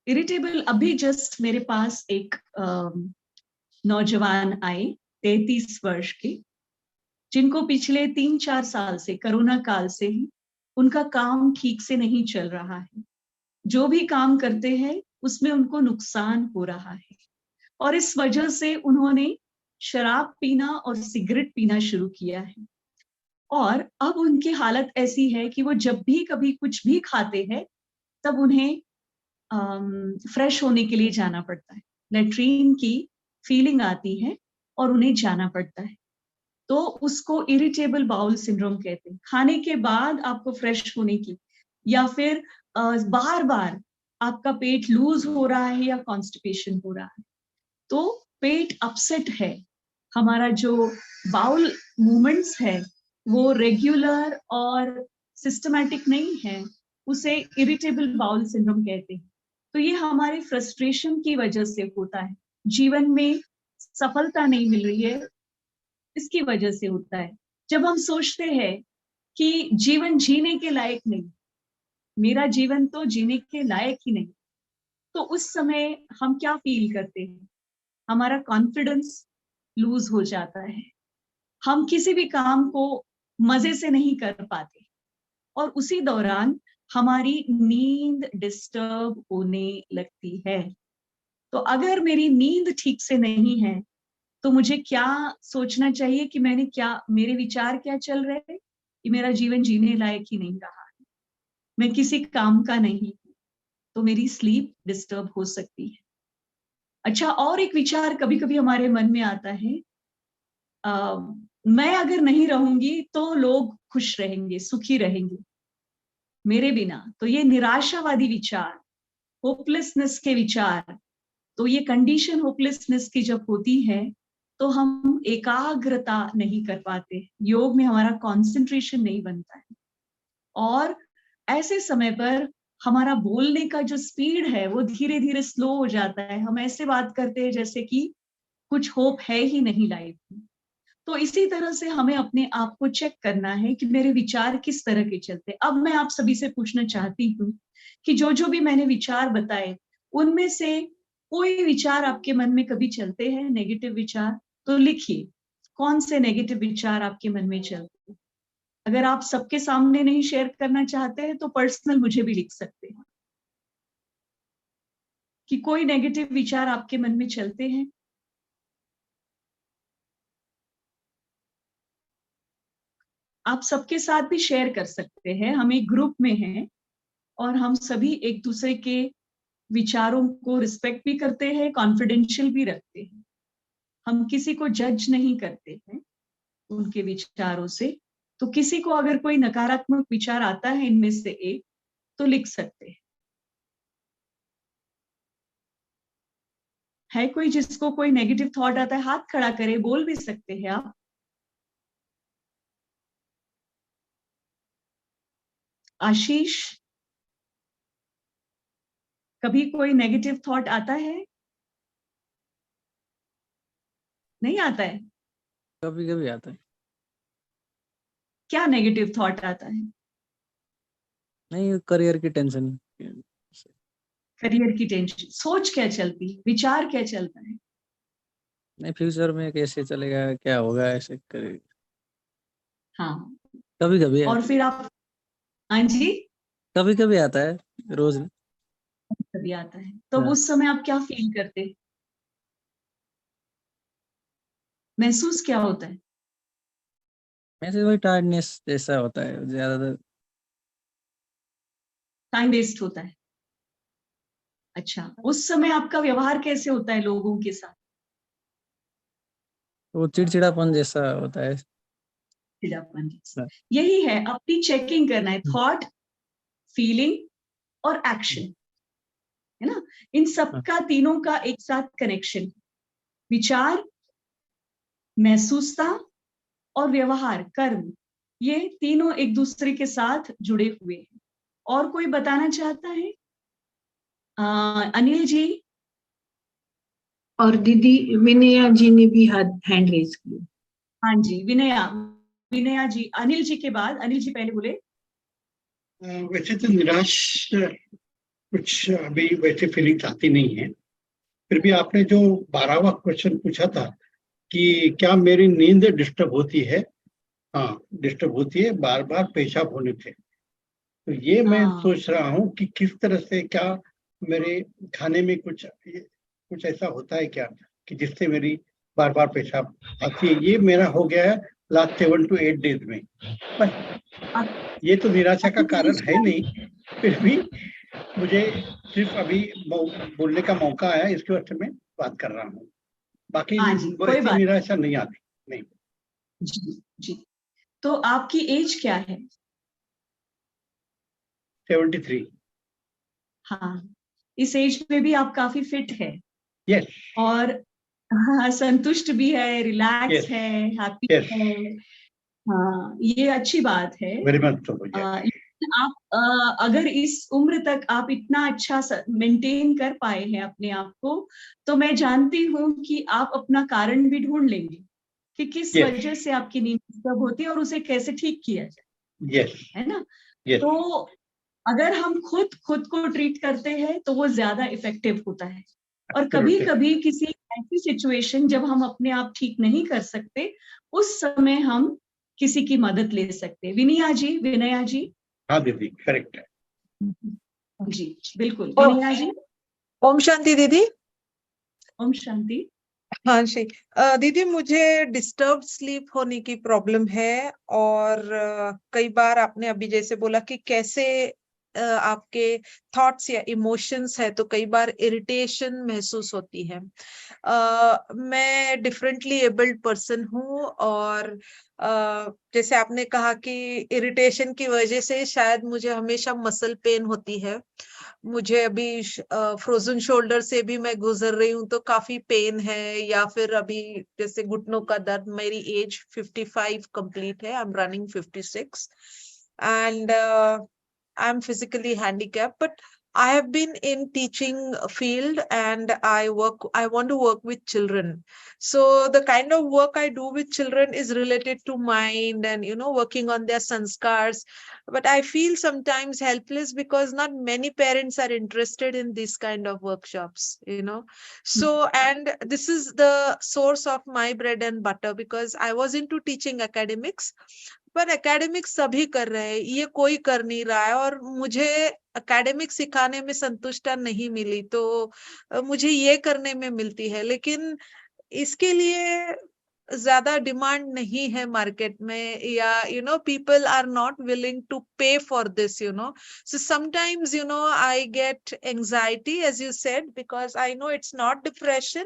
इरिटेबल, अभी जस्ट मेरे पास एक नौजवान आए 33 वर्ष के, जिनको पिछले 3-4 साल से, कोरोना काल से ही उनका काम ठीक से नहीं चल रहा है। जो भी काम करते हैं उसमें उनको नुकसान हो रहा है, और इस वजह से उन्होंने शराब पीना और सिगरेट पीना शुरू किया है। और अब उनकी हालत ऐसी है कि वो जब भी कभी कुछ भी खाते हैं तब उन्हें फ्रेश होने के लिए जाना पड़ता है, लेट्रीन की फीलिंग आती है और उन्हें जाना पड़ता है। तो उसको इरिटेबल बाउल सिंड्रोम कहते हैं। खाने के बाद आपको फ्रेश होने की, या फिर बार बार आपका पेट लूज हो रहा है या कॉन्स्टिपेशन हो रहा है, तो पेट अपसेट है, हमारा जो बाउल मूवमेंट्स है वो रेगुलर और सिस्टमैटिक नहीं है, उसे इरिटेबल बाउल सिंड्रोम कहते हैं। तो ये हमारे फ्रस्ट्रेशन की वजह से होता है, जीवन में सफलता नहीं मिल रही है इसकी वजह से होता है। जब हम सोचते हैं कि जीवन जीने के लायक नहीं, मेरा जीवन तो जीने के लायक ही नहीं, तो उस समय हम क्या फील करते हैं? हमारा कॉन्फिडेंस लूज हो जाता है, हम किसी भी काम को मजे से नहीं कर पाते, और उसी दौरान हमारी नींद डिस्टर्ब होने लगती है। तो अगर मेरी नींद ठीक से नहीं है तो मुझे क्या सोचना चाहिए कि मेरे विचार क्या चल रहे हैं कि मेरा जीवन जीने लायक ही नहीं रहा है, मैं किसी काम का नहीं हूं, तो मेरी स्लीप डिस्टर्ब हो सकती है। अच्छा, और एक विचार कभी कभी हमारे मन में आता है, मैं अगर नहीं रहूंगी तो लोग खुश रहेंगे, सुखी रहेंगे मेरे बिना। तो ये निराशावादी विचार, होपलेसनेस के विचार, तो ये कंडीशन होपलेसनेस की जब होती है तो हम एकाग्रता नहीं कर पाते, योग में हमारा कंसंट्रेशन नहीं बनता है, और ऐसे समय पर हमारा बोलने का जो स्पीड है वो धीरे धीरे स्लो हो जाता है। हम ऐसे बात करते हैं जैसे कि कुछ होप है ही नहीं लाइफ में। तो इसी तरह से हमें अपने आप को चेक करना है कि मेरे विचार किस तरह के चलते हैं। अब मैं आप सभी से पूछना चाहती हूँ कि जो जो भी मैंने विचार बताए उनमें से कोई विचार आपके मन में कभी चलते हैं नेगेटिव विचार, तो लिखिए कौन से नेगेटिव विचार आपके मन में चलते हैं। अगर आप सबके सामने नहीं शेयर करना चाहते हैं तो पर्सनल मुझे भी लिख सकते हैं कि कोई नेगेटिव विचार आपके मन में चलते हैं। आप सबके साथ भी शेयर कर सकते हैं, हम एक ग्रुप में हैं और हम सभी एक दूसरे के विचारों को रिस्पेक्ट भी करते हैं, कॉन्फिडेंशियल भी रखते हैं। हम किसी को जज नहीं करते हैं उनके विचारों से। तो किसी को अगर कोई नकारात्मक विचार आता है इनमें से एक, तो लिख सकते हैं। है कोई जिसको कोई नेगेटिव थॉट आता है? हाथ खड़ा करे, बोल भी सकते हैं आप। आशीष, कभी कोई नेगेटिव थॉट आता है? नहीं आता है? कभी कभी आता है। क्या नेगेटिव थॉट आता है? नहीं, करियर की टेंशन। करियर की टेंशन। सोच क्या चलती है, विचार क्या चलता है? नहीं, फ्यूचर में कैसे चलेगा, क्या होगा, ऐसे करेगा। हाँ, कभी कभी और आता है। फिर आप, हाँ जी, कभी कभी आता है, रोज नहीं। कभी आता है, तो हाँ। उस समय आप क्या फील करते, महसूस क्या होता है? ऐसे वही टायर्डनेस जैसा होता है ज्यादातर। टाइम वेस्ट होता है। अच्छा, उस समय आपका व्यवहार कैसे होता है लोगों के साथ? वो चिड़चिड़ापन जैसा होता है। चिड़चिड़ापन जैसे। हाँ। यही है, अपनी चेकिंग करना है, थॉट, फीलिंग और एक्शन, है ना? इन हाँ। सबका, तीनों का एक साथ कनेक्शन, विचार, महसूसता और व्यवहार, कर्म, ये तीनों एक दूसरे के साथ जुड़े हुए हैं। और कोई बताना चाहता है? अनिल जी? और दीदी विनया जी ने भी हाथ हैंड रेज किया। हाँ जी, विनया, विनया जी, अनिल जी के बाद, अनिल जी पहले बोले। वैसे तो निराश कुछ अभी वैसे फीलिंग्स आती नहीं है, फिर भी आपने जो 12वां क्वेश्चन पूछा था कि क्या मेरी नींद डिस्टर्ब होती है, हाँ डिस्टर्ब होती है, बार बार पेशाब होने से। तो ये मैं हाँ, सोच रहा हूँ कि किस तरह से, क्या मेरे खाने में कुछ ऐसा होता है क्या कि जिससे मेरी बार बार पेशाब आती है। ये मेरा हो गया है लास्ट 7 to 8 डेज में, बस। ये तो निराशा का कारण है नहीं, फिर भी मुझे सिर्फ अभी बोलने का मौका आया, इसके वजह से मैं बात कर रहा हूँ। बाकी हाँ जी, कोई वैसी बात निराशा नहीं आती, नहीं। जी। जी, तो आपकी एज क्या है? 73। हाँ, इस एज में भी आप काफी फिट है यस और हाँ, संतुष्ट भी है, रिलैक्स यस है, हैप्पी यस, है। हाँ, ये अच्छी बात है। वेरी मच तो हो जाए। लेकिन आप अगर इस उम्र तक आप इतना अच्छा मेंटेन कर पाए हैं अपने आप को, तो मैं जानती हूँ कि आप अपना कारण भी ढूंढ लेंगे कि किस यस वजह से आपकी नींद डिस्टर्ब होती है और उसे कैसे ठीक किया जाए, यस है ना? यस, तो अगर हम खुद खुद को ट्रीट करते हैं तो वो ज्यादा इफेक्टिव होता है। और कभी कभी किसी ऐसी सिचुएशन जब हम अपने आप ठीक नहीं कर सकते, उस समय हम किसी की मदद ले सकते हैं। विनया जी, विनया जी। हाँ दीदी, करेक्ट है। जी, बिल्कुल, ओ, विनया जी। ओम शांति दीदी। ओम शांति। हाँ जी। दीदी मुझे डिस्टर्ब स्लीप होने की प्रॉब्लम है और कई बार आपने अभी जैसे बोला कि कैसे आपके थॉट्स या इमोशंस है, तो कई बार इरिटेशन महसूस होती है। मैं डिफरेंटली एबल्ड पर्सन हूँ और जैसे आपने कहा कि इरिटेशन की वजह से शायद मुझे हमेशा मसल पेन होती है। मुझे अभी फ्रोजन शोल्डर से भी मैं गुजर रही हूँ, तो काफी पेन है। या फिर अभी जैसे घुटनों का दर्द, मेरी एज 55 कंप्लीट है, I am running 56 and I am physically handicapped, but I have been in teaching field and I want to work with children. So the kind of work I do with children is related to mind and, working on their sanskars. But I feel sometimes helpless because not many parents are interested in this kind of workshops. So, and this is the source of my bread and butter because I was into teaching academics. पर एकेडमिक सभी कर रहे हैं, ये कोई कर नहीं रहा है और मुझे एकेडमिक सिखाने में संतुष्टता नहीं मिली, तो मुझे ये करने में मिलती है। लेकिन इसके लिए ज्यादा डिमांड नहीं है मार्केट में, या people are not willing to pay for this. So sometimes I get anxiety, as you said, because I know it's not depression,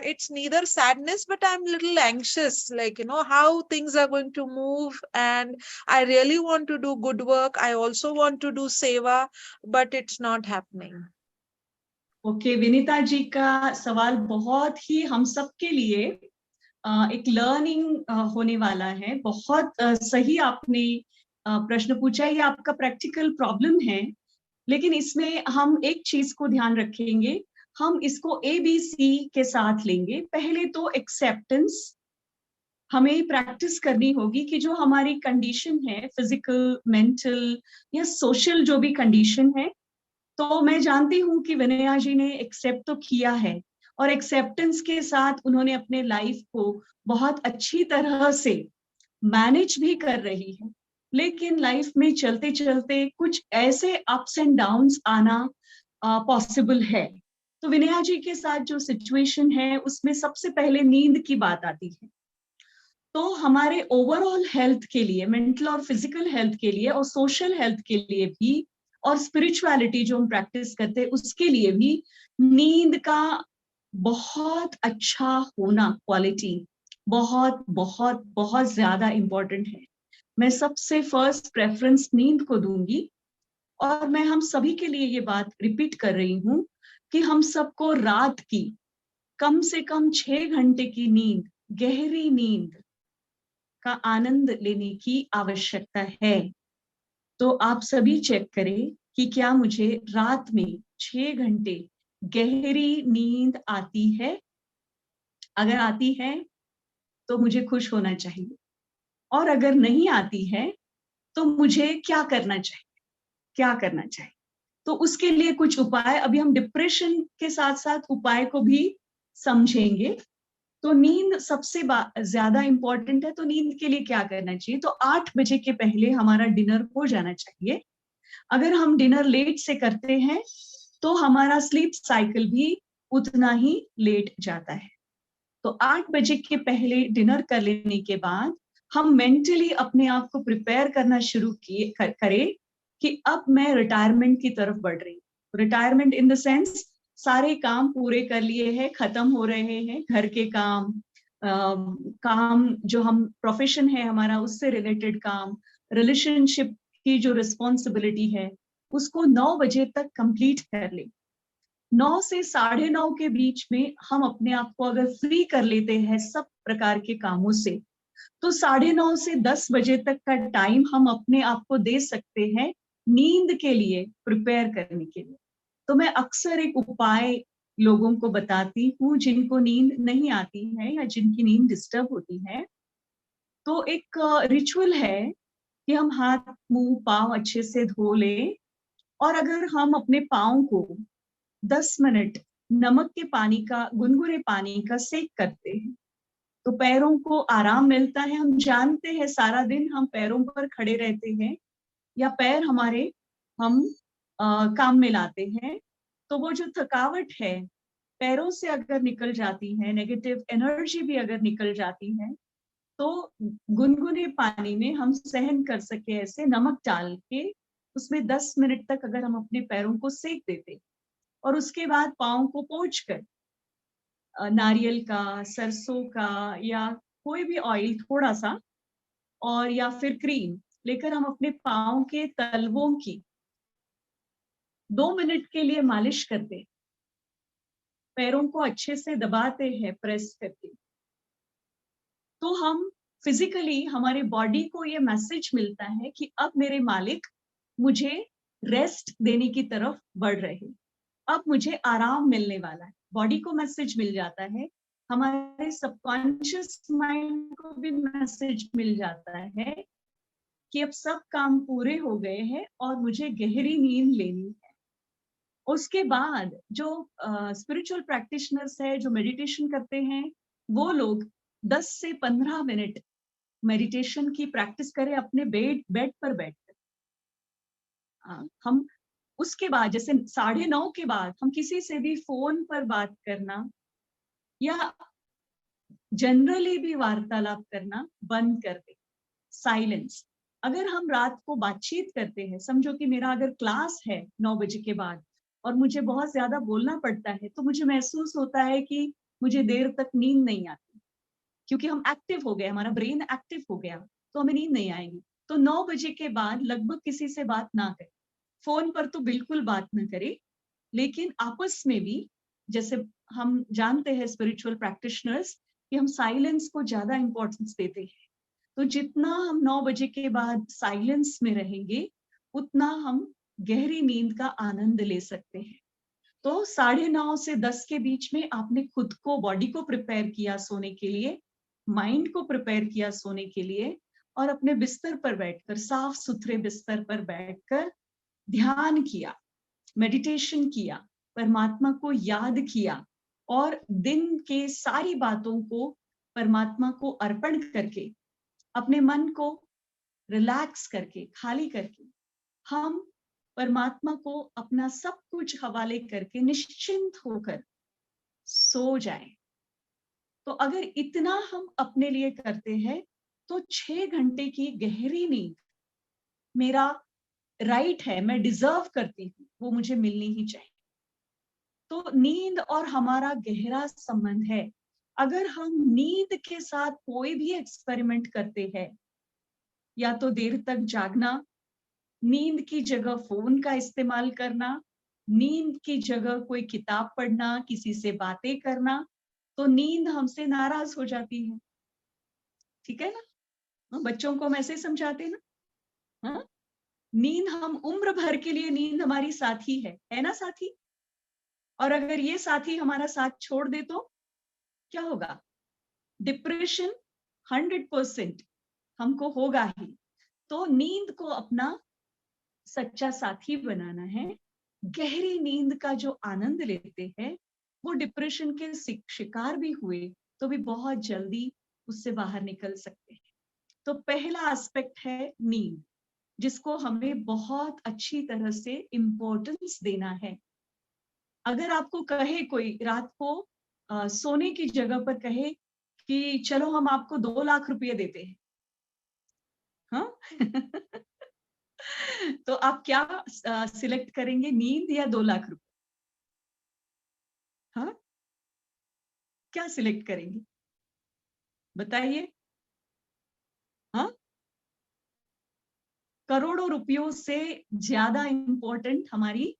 it's neither sadness, but I'm little anxious, like how things are going to move, and I really want to do good work, I also want to do seva, but it's not happening. Okay, Vinita ji का सवाल बहुत ही हम सबके लिए एक लर्निंग होने वाला है। बहुत सही आपने प्रश्न पूछा है, ये आपका प्रैक्टिकल प्रॉब्लम है। लेकिन इसमें हम एक चीज को ध्यान रखेंगे, हम इसको ABC के साथ लेंगे। पहले तो एक्सेप्टेंस, हमें प्रैक्टिस करनी होगी कि जो हमारी कंडीशन है, फिजिकल, मेंटल या सोशल जो भी कंडीशन है, तो मैं जानती हूँ कि विनया जी ने एक्सेप्ट तो किया है और एक्सेप्टेंस के साथ उन्होंने अपने लाइफ को बहुत अच्छी तरह से मैनेज भी कर रही है। लेकिन लाइफ में चलते चलते कुछ ऐसे अप्स एंड डाउन्स आना पॉसिबल है। तो विनया जी के साथ जो सिचुएशन है उसमें सबसे पहले नींद की बात आती है। तो हमारे ओवरऑल हेल्थ के लिए, मेंटल और फिजिकल हेल्थ के लिए और सोशल हेल्थ के लिए भी, और स्पिरिचुअलिटी जो हम प्रैक्टिस करते हैं उसके लिए भी नींद का बहुत अच्छा होना, क्वालिटी बहुत बहुत बहुत ज्यादा इंपॉर्टेंट है। मैं सबसे फर्स्ट प्रेफरेंस नींद को दूंगी, और मैं हम सभी के लिए ये बात रिपीट कर रही हूँ कि हम सबको रात की कम से कम 6 घंटे की नींद, गहरी नींद का आनंद लेने की आवश्यकता है। तो आप सभी चेक करें कि क्या मुझे रात में 6 घंटे गहरी नींद आती है। अगर आती है तो मुझे खुश होना चाहिए, और अगर नहीं आती है तो मुझे क्या करना चाहिए, क्या करना चाहिए। तो उसके लिए कुछ उपाय, अभी हम डिप्रेशन के साथ साथ उपाय को भी समझेंगे। तो नींद सबसे ज्यादा इंपॉर्टेंट है। तो नींद के लिए क्या करना चाहिए? तो 8 बजे के पहले हमारा डिनर हो जाना चाहिए। अगर हम डिनर लेट से करते हैं तो हमारा स्लीप साइकिल भी उतना ही लेट जाता है। तो 8 बजे के पहले डिनर कर लेने के बाद हम मेंटली अपने आप को प्रिपेयर करना शुरू करें कि अब मैं रिटायरमेंट की तरफ बढ़ रही हूँ। रिटायरमेंट इन द सेंस, सारे काम पूरे कर लिए हैं, खत्म हो रहे हैं, घर के काम, काम जो हम प्रोफेशन है हमारा उससे रिलेटेड काम, रिलेशनशिप की जो रिस्पॉन्सिबिलिटी है उसको 9 बजे तक कंप्लीट कर ले। 9 से 9:30 के बीच में हम अपने आप को अगर फ्री कर लेते हैं सब प्रकार के कामों से, तो 9:30 से 10 बजे तक का टाइम हम अपने आप को दे सकते हैं नींद के लिए प्रिपेयर करने के लिए। तो मैं अक्सर एक उपाय लोगों को बताती हूँ जिनको नींद नहीं आती है या जिनकी नींद डिस्टर्ब होती है। तो एक रिचुअल है कि हम हाथ मुंह पांव अच्छे से धो लें, और अगर हम अपने पाँव को 10 मिनट नमक के पानी का, गुनगुने पानी का सेक करते हैं तो पैरों को आराम मिलता है। हम जानते हैं सारा दिन हम पैरों पर खड़े रहते हैं या पैर हमारे हम काम में लाते हैं, तो वो जो थकावट है पैरों से अगर निकल जाती है, नेगेटिव एनर्जी भी अगर निकल जाती है, तो गुनगुने पानी में हम सहन कर सके ऐसे नमक डाल के उसमें 10 मिनट तक अगर हम अपने पैरों को सेक देते और उसके बाद पाँव को पोंछकर नारियल का, सरसों का या कोई भी ऑयल थोड़ा सा, और या फिर क्रीम लेकर हम अपने पाँव के तलवों की 2 मिनट के लिए मालिश करते, पैरों को अच्छे से दबाते हैं प्रेस करके, तो हम फिजिकली हमारे बॉडी को ये मैसेज मिलता है कि अब मेरे मालिक मुझे रेस्ट देने की तरफ बढ़ रहे हैं, अब मुझे आराम मिलने वाला है। बॉडी को मैसेज मिल जाता है, हमारे सबकॉन्शियस माइंड को भी मैसेज मिल जाता है कि अब सब काम पूरे हो गए हैं और मुझे गहरी नींद लेनी है। उसके बाद जो स्पिरिचुअल प्रैक्टिशनर्स है, जो मेडिटेशन करते हैं, वो लोग 10 से 15 मिनट मेडिटेशन की प्रैक्टिस करें अपने बेड पर बैठकर। हम उसके बाद जैसे 9:30 के बाद हम किसी से भी फोन पर बात करना या जनरली भी वार्तालाप करना बंद कर दे। साइलेंस। अगर हम रात को बातचीत करते हैं, समझो कि मेरा अगर क्लास है 9 बजे के बाद और मुझे बहुत ज्यादा बोलना पड़ता है, तो मुझे महसूस होता है कि मुझे देर तक नींद नहीं आती, क्योंकि हम एक्टिव हो गए, हमारा ब्रेन एक्टिव हो गया, तो हमें नींद नहीं आएगी। तो 9 बजे के बाद लगभग किसी से बात ना करें, फोन पर तो बिल्कुल बात ना करें, लेकिन आपस में भी, जैसे हम जानते हैं स्पिरिचुअल प्रैक्टिशनर्स कि हम साइलेंस को ज्यादा इंपॉर्टेंस देते हैं, तो जितना हम 9 बजे के बाद साइलेंस में रहेंगे उतना हम गहरी नींद का आनंद ले सकते हैं। तो 9:30 से 10 के बीच में आपने खुद को, बॉडी को प्रिपेयर किया सोने के लिए, माइंड को प्रिपेयर किया सोने के लिए, और अपने बिस्तर पर बैठकर, साफ सुथरे बिस्तर पर बैठकर ध्यान किया, मेडिटेशन किया, परमात्मा को याद किया, और दिन के सारी बातों को परमात्मा को अर्पण करके, अपने मन को रिलैक्स करके, खाली करके, हम परमात्मा को अपना सब कुछ हवाले करके निश्चिंत होकर सो जाए। तो अगर इतना हम अपने लिए करते हैं तो 6 घंटे की गहरी नींद मेरा राइट है, मैं डिजर्व करती हूँ, वो मुझे मिलनी ही चाहिए। तो नींद और हमारा गहरा संबंध है। अगर हम नींद के साथ कोई भी एक्सपेरिमेंट करते हैं, या तो देर तक जागना, नींद की जगह फोन का इस्तेमाल करना, नींद की जगह कोई किताब पढ़ना, किसी से बातें करना, तो नींद हमसे नाराज हो जाती है। ठीक है ना? बच्चों को हम ऐसे समझाते हैं ना। हाँ, नींद हम उम्र भर के लिए, नींद हमारी साथी है ना साथी? और अगर ये साथी हमारा साथ छोड़ दे तो क्या होगा? डिप्रेशन 100% हमको होगा ही। तो नींद को अपना सच्चा साथी बनाना है। गहरी नींद का जो आनंद लेते हैं वो डिप्रेशन के शिकार भी हुए तो भी बहुत जल्दी उससे बाहर निकल सकते हैं। तो पहला एस्पेक्ट है नींद, जिसको हमें बहुत अच्छी तरह से इम्पोर्टेंस देना है। अगर आपको कहे कोई रात को सोने की जगह पर कहे कि चलो हम आपको 2 लाख रुपए देते हैं, हाँ? तो आप क्या सिलेक्ट करेंगे, नींद या 2 लाख रुपए? हाँ, क्या सिलेक्ट करेंगे बताइए? हाँ, करोड़ों रुपयों से ज्यादा इंपॉर्टेंट हमारी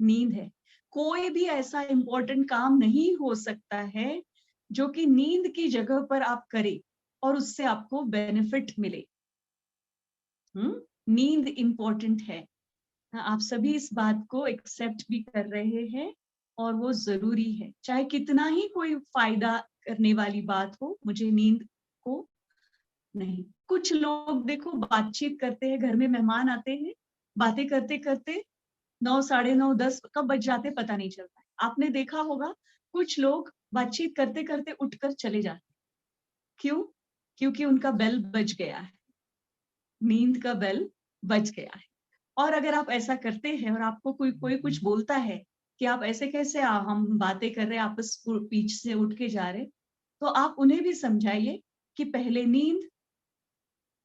नींद है। कोई भी ऐसा इंपॉर्टेंट काम नहीं हो सकता है जो कि नींद की जगह पर आप करें और उससे आपको बेनिफिट मिले। नींद इंपॉर्टेंट है। आप सभी इस बात को एक्सेप्ट भी कर रहे हैं और वो जरूरी है, चाहे कितना ही कोई फायदा करने वाली बात हो, मुझे नींद को नहीं। कुछ लोग देखो बातचीत करते हैं, घर में मेहमान आते हैं, बातें करते करते 9, साढ़े 9, 10 कब बज जाते पता नहीं चलता है। आपने देखा होगा कुछ लोग बातचीत करते करते उठकर चले जाते। क्यों? क्योंकि उनका बेल बज गया है, नींद का बेल बज गया है। और अगर आप ऐसा करते हैं और आपको कोई कुछ बोलता है कि आप ऐसे कैसे हम बातें कर रहे आपस बीच से उठ के जा रहे, तो आप उन्हें भी समझाइए कि पहले नींद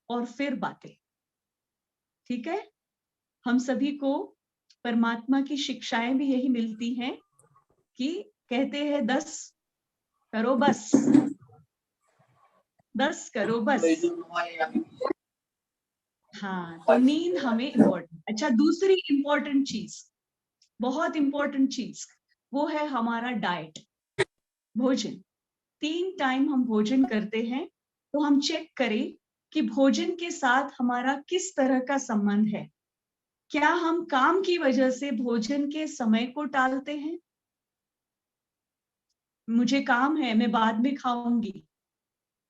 और फिर बातें। ठीक है? हम सभी को परमात्मा की शिक्षाएं भी यही मिलती हैं कि कहते हैं 10 करो बस, 10 करो बस। हाँ, तो नींद हमें इम्पोर्टेंट। अच्छा, दूसरी इम्पोर्टेंट चीज, बहुत इम्पोर्टेंट चीज, वो है हमारा डाइट, भोजन। 3 टाइम हम भोजन करते हैं, तो हम चेक करें कि भोजन के साथ हमारा किस तरह का संबंध है। क्या हम काम की वजह से भोजन के समय को टालते हैं? मुझे काम है, मैं बाद में खाऊंगी।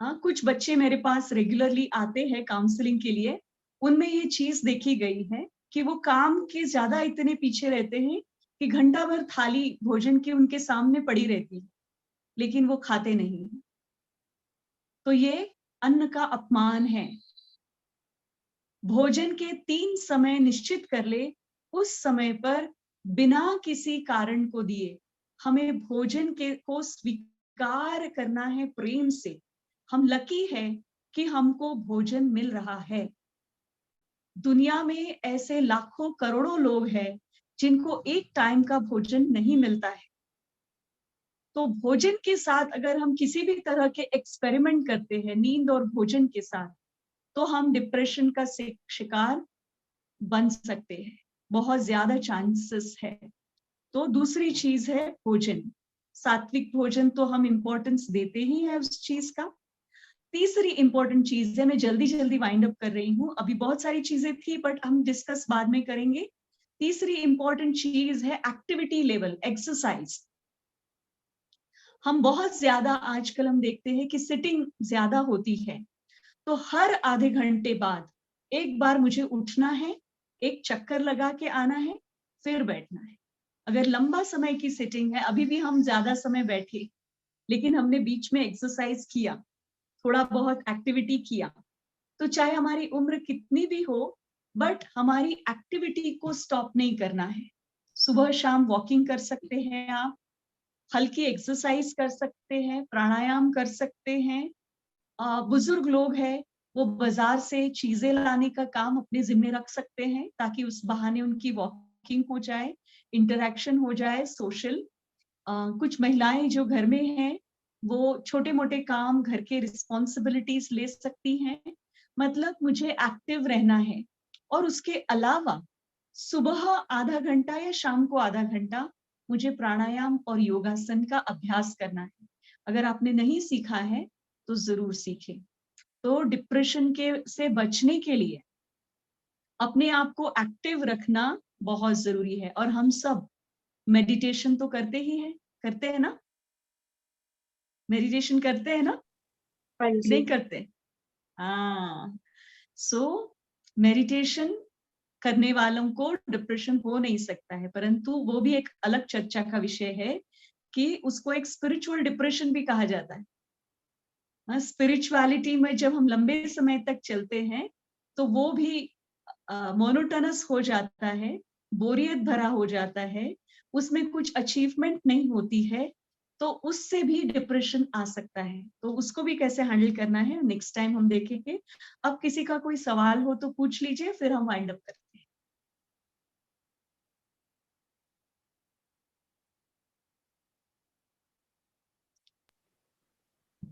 हाँ, कुछ बच्चे मेरे पास रेगुलरली आते हैं काउंसलिंग के लिए, उनमें ये चीज देखी गई है कि वो काम के ज्यादा इतने पीछे रहते हैं कि घंटा भर थाली भोजन की उनके सामने पड़ी रहती है, लेकिन वो खाते नहीं हैं। तो ये अन्न का अपमान है। भोजन के 3 समय निश्चित कर ले, उस समय पर बिना किसी कारण को दिए हमें भोजन के को स्वीकार करना है प्रेम से। हम लकी है कि हमको भोजन मिल रहा है। दुनिया में ऐसे लाखों करोड़ों लोग हैं जिनको एक टाइम का भोजन नहीं मिलता है। तो भोजन के साथ अगर हम किसी भी तरह के एक्सपेरिमेंट करते हैं नींद और भोजन के साथ, तो हम डिप्रेशन का शिकार बन सकते हैं, बहुत ज्यादा चांसेस है। तो दूसरी चीज है भोजन, सात्विक भोजन तो हम इंपॉर्टेंस देते ही हैं उस चीज का। तीसरी इंपॉर्टेंट चीज है, मैं जल्दी जल्दी वाइंड अप कर रही हूँ, अभी बहुत सारी चीजें थी बट हम डिस्कस बाद में करेंगे। तीसरी इंपॉर्टेंट चीज है एक्टिविटी लेवल, एक्सरसाइज। हम बहुत ज्यादा आजकल हम देखते हैं कि सिटिंग ज्यादा होती है, तो हर आधे घंटे बाद एक बार मुझे उठना है, एक चक्कर लगा के आना है, फिर बैठना है। अगर लंबा समय की सिटिंग है, अभी भी हम ज्यादा समय बैठे लेकिन हमने बीच में एक्सरसाइज किया, थोड़ा बहुत एक्टिविटी किया, तो चाहे हमारी उम्र कितनी भी हो, बट हमारी एक्टिविटी को स्टॉप नहीं करना है। सुबह शाम वॉकिंग कर सकते हैं आप, हल्की एक्सरसाइज कर सकते हैं, प्राणायाम कर सकते हैं। बुजुर्ग लोग हैं, वो बाजार से चीजें लाने का काम अपने जिम्मे रख सकते हैं ताकि उस बहाने उनकी वॉकिंग हो जाए, इंटरेक्शन हो जाए, सोशल। कुछ महिलाएं जो घर में हैं वो छोटे मोटे काम, घर के रिस्पॉन्सिबिलिटीज ले सकती हैं। मतलब मुझे एक्टिव रहना है। और उसके अलावा सुबह आधा घंटा या शाम को आधा घंटा मुझे प्राणायाम और योगासन का अभ्यास करना है। अगर आपने नहीं सीखा है तो जरूर सीखें। तो डिप्रेशन के से बचने के लिए अपने आप को एक्टिव रखना बहुत जरूरी है। और हम सब मेडिटेशन तो करते ही हैं, करते हैं ना? मेडिटेशन करते हैं ना? नहीं करते? हाँ। सो मेडिटेशन करने वालों को डिप्रेशन हो नहीं सकता है, परंतु वो भी एक अलग चर्चा का विषय है कि उसको एक स्पिरिचुअल डिप्रेशन भी कहा जाता है। स्पिरिचुअलिटी में जब हम लंबे समय तक चलते हैं तो वो भी मोनोटोनस हो जाता है, बोरियत भरा हो जाता है, उसमें कुछ अचीवमेंट नहीं होती है, तो उससे भी डिप्रेशन आ सकता है। तो उसको भी कैसे हैंडल करना है नेक्स्ट टाइम हम देखेंगे। अब किसी का कोई सवाल हो तो पूछ लीजिए, फिर हम वाइंड अप करते हैं।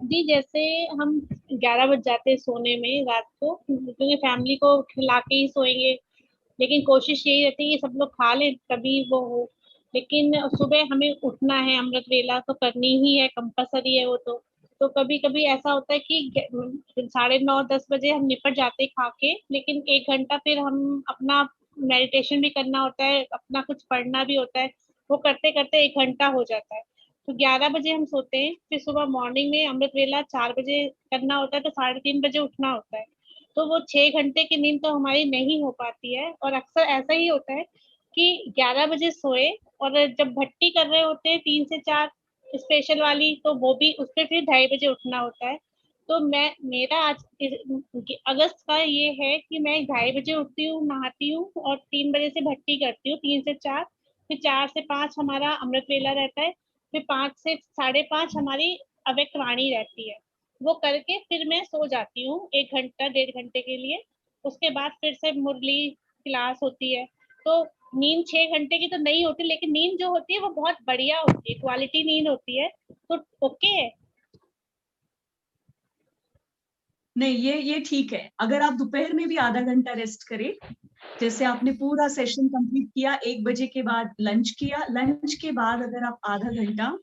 जी, जैसे हम 11 बज जाते हैं सोने में रात को, क्योंकि फैमिली को खिला के ही सोएंगे, लेकिन कोशिश यही रहती है कि सब लोग खा लें तभी वो हो। लेकिन सुबह हमें उठना है, अमृत वेला तो करनी ही है, कंपलसरी है वो तो कभी कभी ऐसा होता है कि 9:30-10 बजे हम निपट जाते हैं खा के, लेकिन 1 घंटा फिर हम अपना मेडिटेशन भी करना होता है, अपना कुछ पढ़ना भी होता है, वो करते करते 1 घंटा हो जाता है। तो 11 बजे हम सोते हैं, फिर सुबह मॉर्निंग में अमृत वेला 4 बजे करना होता है, तो 3:30 बजे उठना होता है। तो वो 6 घंटे की नींद तो हमारी नहीं हो पाती है। और अक्सर ऐसा ही होता है कि 11 बजे सोए और जब भट्टी कर रहे होते हैं 3 से 4 स्पेशल वाली, तो वो भी उस पे फिर 2:30 बजे उठना होता है। तो मेरा आज अगस्त का ये है कि मैं 2:30 बजे उठती हूँ, नहाती हूँ और 3 बजे से भट्टी करती हूँ, 3 से 4, फिर 4 से 5 हमारा अमृत वेला रहता है, फिर 5 से 5:30 हमारी अव्यक्त वाणी रहती है। वो करके फिर मैं सो जाती हूँ 1 घंटा 1.5 घंटे के लिए। उसके बाद फिर से मुरली क्लास होती है। तो नींद 6 घंटे की तो नहीं होती, लेकिन नींद जो होती है वो बहुत बढ़िया होती है, क्वालिटी नींद होती है। तो ओके है। नहीं, ये ठीक है। अगर आप दोपहर में भी आधा घंटा रेस्ट करें, जैसे आपने पूरा सेशन कंप्लीट किया, 1 बजे के बाद लंच किया, लंच के बाद अगर आप आधा घंटा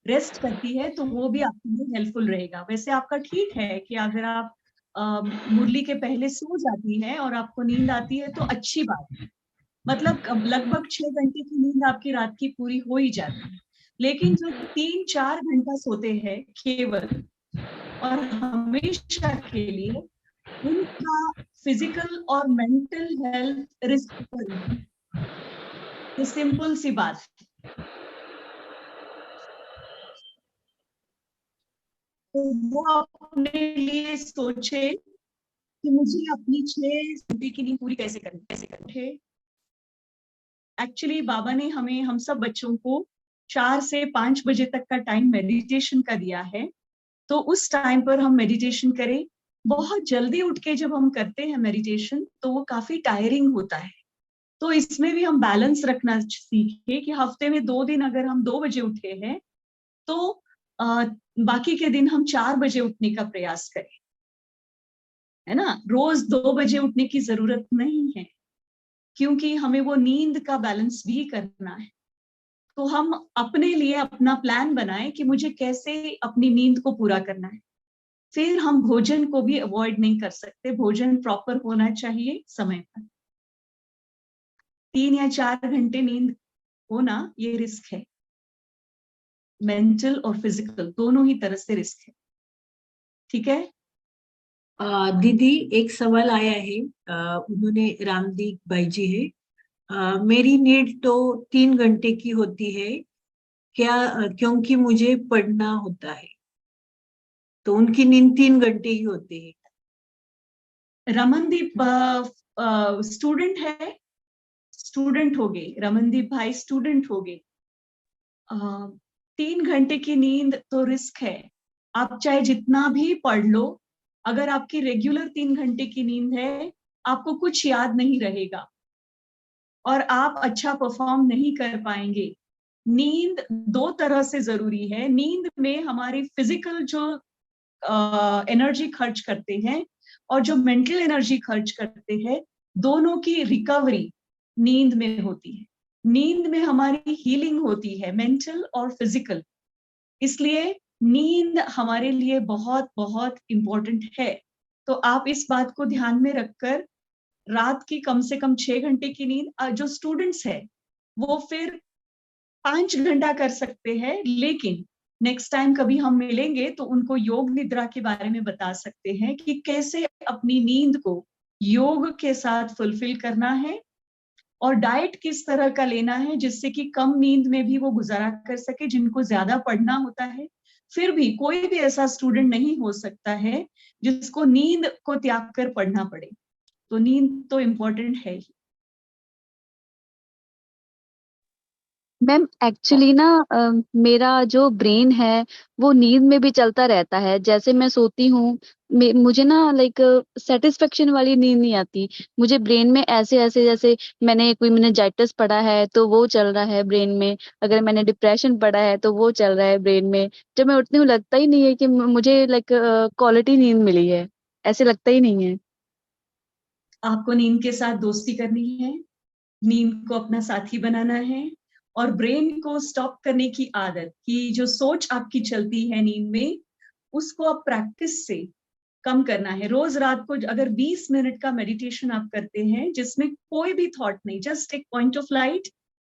रेस्ट करती है तो वो भी आपके लिए हेल्पफुल रहेगा। वैसे आपका ठीक है कि अगर आप मुरली के पहले सो जाती है और आपको नींद आती है तो अच्छी बात है। मतलब लगभग 6 घंटे की नींद आपकी रात की पूरी हो ही जाती है। लेकिन जो 3-4 घंटा सोते हैं केवल और हमेशा के लिए, उनका फिजिकल और मेंटल हेल्थ रिस्क पर है। ये सिंपल सी बात है। तो वो अपने लिए सोचे कि मुझे अपनी 6 घंटे की नींद पूरी कैसे करनी। एक्चुअली बाबा ने हम सब बच्चों को 4 से 5 बजे तक का टाइम मेडिटेशन का दिया है। तो उस टाइम पर हम मेडिटेशन करें। बहुत जल्दी उठ के जब हम करते हैं मेडिटेशन तो वो काफी टायरिंग होता है। तो इसमें भी हम बैलेंस रखना सीखे कि हफ्ते में 2 दिन अगर हम 2 बजे उठे हैं तो बाकी के दिन हम 4 बजे उठने का प्रयास करें, है ना। रोज 2 बजे उठने की जरूरत नहीं है, क्योंकि हमें वो नींद का बैलेंस भी करना है। तो हम अपने लिए अपना प्लान बनाएं कि मुझे कैसे अपनी नींद को पूरा करना है। फिर हम भोजन को भी अवॉइड नहीं कर सकते, भोजन प्रॉपर होना चाहिए समय पर। 3 या 4 घंटे नींद होना ये रिस्क है, मेंटल और फिजिकल दोनों ही तरह से रिस्क है। ठीक है। दीदी एक सवाल आया है, उन्होंने रामदीप भाई जी है, मेरी नींद तो 3 घंटे की होती है क्या, क्योंकि मुझे पढ़ना होता है, तो उनकी नींद 3 घंटे ही होती है। रमनदीप, स्टूडेंट है, स्टूडेंट हो गए, रमनदीप भाई स्टूडेंट हो गए, 3 घंटे की नींद तो रिस्क है। आप चाहे जितना भी पढ़ लो, अगर आपकी रेगुलर 3 घंटे की नींद है, आपको कुछ याद नहीं रहेगा और आप अच्छा परफॉर्म नहीं कर पाएंगे। नींद 2 तरह से जरूरी है। नींद में हमारी फिजिकल जो एनर्जी खर्च करते हैं और जो मेंटल एनर्जी खर्च करते हैं, दोनों की रिकवरी नींद में होती है। नींद में हमारी हीलिंग होती है, मेंटल और फिजिकल। इसलिए नींद हमारे लिए बहुत बहुत इम्पोर्टेंट है। तो आप इस बात को ध्यान में रखकर रात की कम से कम 6 घंटे की नींद, जो स्टूडेंट्स है वो फिर 5 घंटा कर सकते हैं, लेकिन नेक्स्ट टाइम कभी हम मिलेंगे तो उनको योग निद्रा के बारे में बता सकते हैं कि कैसे अपनी नींद को योग के साथ फुलफिल करना है और डाइट किस तरह का लेना है जिससे कि कम नींद में भी वो गुजारा कर सके। जिनको ज्यादा पढ़ना होता है, फिर भी कोई भी ऐसा स्टूडेंट नहीं हो सकता है जिसको नींद को त्याग कर पढ़ना पड़े। तो नींद तो इम्पोर्टेंट है ही। मैम एक्चुअली ना मेरा जो ब्रेन है वो नींद में भी चलता रहता है। जैसे मैं सोती हूँ, मुझे ना लाइक सेटिस्फेक्शन वाली नींद नहीं आती। मुझे ब्रेन में ऐसे ऐसे, जैसे मैंने कोई मेनिंजाइटिस पढ़ा है तो वो चल रहा है ब्रेन में, अगर मैंने डिप्रेशन पढ़ा है तो वो चल रहा है ब्रेन में। जब मैं उठती हूँ लगता ही नहीं है कि मुझे लाइक क्वालिटी नींद मिली है, ऐसे लगता ही नहीं है। आपको नींद के साथ दोस्ती करनी है, नींद को अपना साथी बनाना है और ब्रेन को स्टॉप करने की आदत, की जो सोच आपकी चलती है नींद में, उसको आप प्रैक्टिस से कम करना है। रोज रात को अगर 20 मिनट का मेडिटेशन आप करते हैं जिसमें कोई भी थॉट नहीं, जस्ट एक पॉइंट ऑफ लाइट,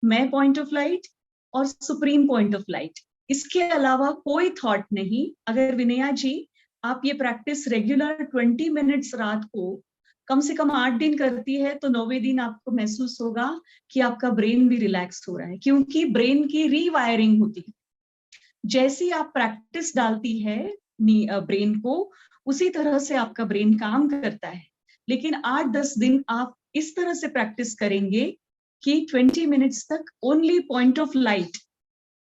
मैं पॉइंट ऑफ लाइट और सुप्रीम पॉइंट ऑफ लाइट, इसके अलावा कोई थॉट नहीं। अगर विनया जी आप ये प्रैक्टिस रेगुलर 20 मिनट्स रात को कम से कम 8 दिन करती है तो 9वें दिन आपको महसूस होगा कि आपका ब्रेन भी रिलैक्स हो रहा है, क्योंकि ब्रेन की रीवायरिंग होती है। जैसी आप प्रैक्टिस डालती है ब्रेन को, उसी तरह से आपका ब्रेन काम करता है। लेकिन 8-10 दिन आप इस तरह से प्रैक्टिस करेंगे कि 20 मिनट्स तक ओनली पॉइंट ऑफ लाइट,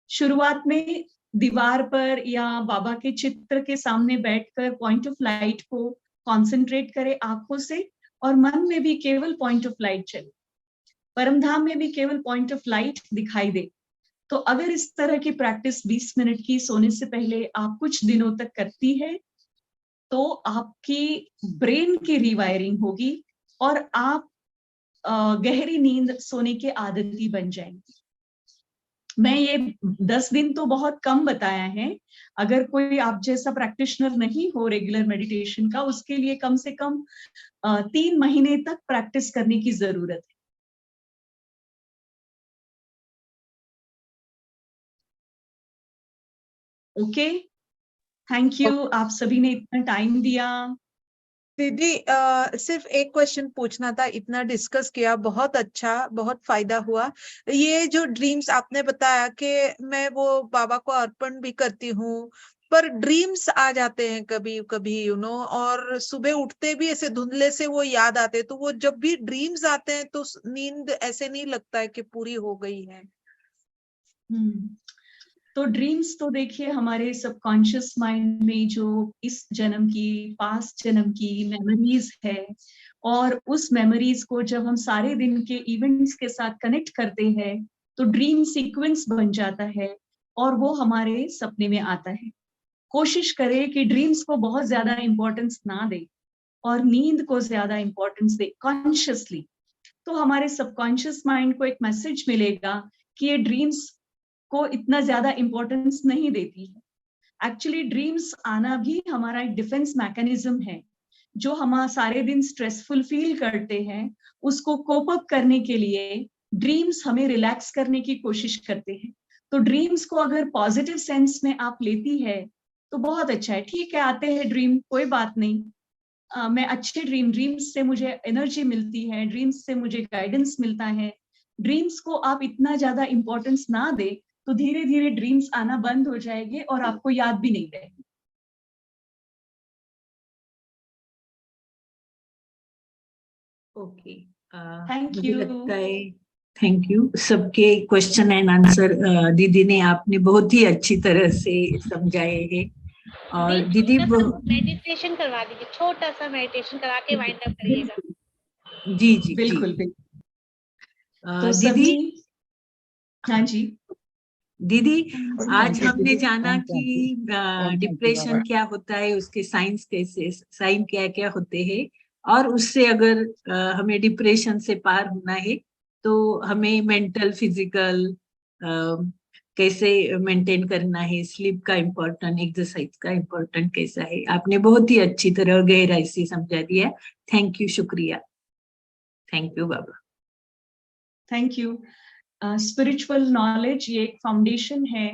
शुरुआत में दीवार पर या बाबा के चित्र के सामने बैठकर पॉइंट ऑफ लाइट को कॉन्सेंट्रेट करें आंखों से, और मन में भी केवल पॉइंट ऑफ लाइट चले, परमधाम में भी केवल पॉइंट ऑफ लाइट दिखाई दे। तो अगर इस तरह की प्रैक्टिस 20 मिनट की सोने से पहले आप कुछ दिनों तक करती है तो आपकी ब्रेन की रीवायरिंग होगी और आप गहरी नींद सोने के आदती बन जाएंगी। मैं ये 10 दिन तो बहुत कम बताया है। अगर कोई आप जैसा प्रैक्टिशनर नहीं हो रेगुलर मेडिटेशन का, उसके लिए कम से कम 3 महीने तक प्रैक्टिस करने की जरूरत है। ओके, थैंक यू, आप सभी ने इतना टाइम दिया। दीदी सिर्फ एक क्वेश्चन पूछना था, इतना डिस्कस किया, बहुत अच्छा, बहुत फायदा हुआ। ये जो ड्रीम्स आपने बताया कि मैं वो बाबा को अर्पण भी करती हूँ, पर ड्रीम्स आ जाते हैं कभी कभी और सुबह उठते भी ऐसे धुंधले से वो याद आते हैं। तो वो जब भी ड्रीम्स आते हैं तो नींद ऐसे नहीं लगता है कि पूरी हो गई है। तो ड्रीम्स तो देखिए हमारे सबकॉन्शियस माइंड में जो इस जन्म की, पास्ट जन्म की मेमोरीज है, और उस मेमोरीज को जब हम सारे दिन के इवेंट्स के साथ कनेक्ट करते हैं तो ड्रीम सीक्वेंस बन जाता है और वो हमारे सपने में आता है। कोशिश करें कि ड्रीम्स को बहुत ज्यादा इंपॉर्टेंस ना दे और नींद को ज्यादा इंपॉर्टेंस दे कॉन्शियसली। तो हमारे सबकॉन्शियस माइंड को एक मैसेज मिलेगा कि ये ड्रीम्स को इतना ज्यादा इंपॉर्टेंस नहीं देती है। एक्चुअली ड्रीम्स आना भी हमारा एक डिफेंस मैकेनिज्म है। जो हम सारे दिन स्ट्रेसफुल फील करते हैं, उसको कोप अप करने के लिए ड्रीम्स हमें रिलैक्स करने की कोशिश करते हैं। तो ड्रीम्स को अगर पॉजिटिव सेंस में आप लेती है तो बहुत अच्छा है। ठीक है, आते हैं ड्रीम, कोई बात नहीं। मैं अच्छे ड्रीम्स से मुझे एनर्जी मिलती है, ड्रीम्स से मुझे गाइडेंस मिलता है। ड्रीम्स को आप इतना ज्यादा इंपॉर्टेंस ना दे तो धीरे धीरे ड्रीम्स आना बंद हो जाएंगे और आपको याद भी नहीं रहेगी। ओके, Thank मुझे you. लगता है, थैंक यू। सबके क्वेश्चन एंड आंसर दीदी ने आपने बहुत ही अच्छी तरह से समझाए हैं। और दीदी मेडिटेशन करवा दीजिए, छोटा सा मेडिटेशन करा के वाइंड अप करिएगा। जी जी जी। बिल्कुल बिल्कुल। तो दीदी, सभी, हाँ जी, दीदी आज Thank you, हमने दीदी। जाना Thank you, कि thank you, डिप्रेशन बाबा। क्या होता है, उसके साइंस कैसे, साइन क्या क्या होते हैं, और उससे अगर हमें डिप्रेशन से पार होना है तो हमें मेंटल फिजिकल कैसे मेंटेन करना है, स्लीप का इम्पोर्टेंट, एक्सरसाइज का इम्पोर्टेंट कैसा है, आपने बहुत ही अच्छी तरह गहराई से समझा दिया। थैंक यू, शुक्रिया। Thank you Baba. Thank you. Spiritual knowledge ये एक फाउंडेशन है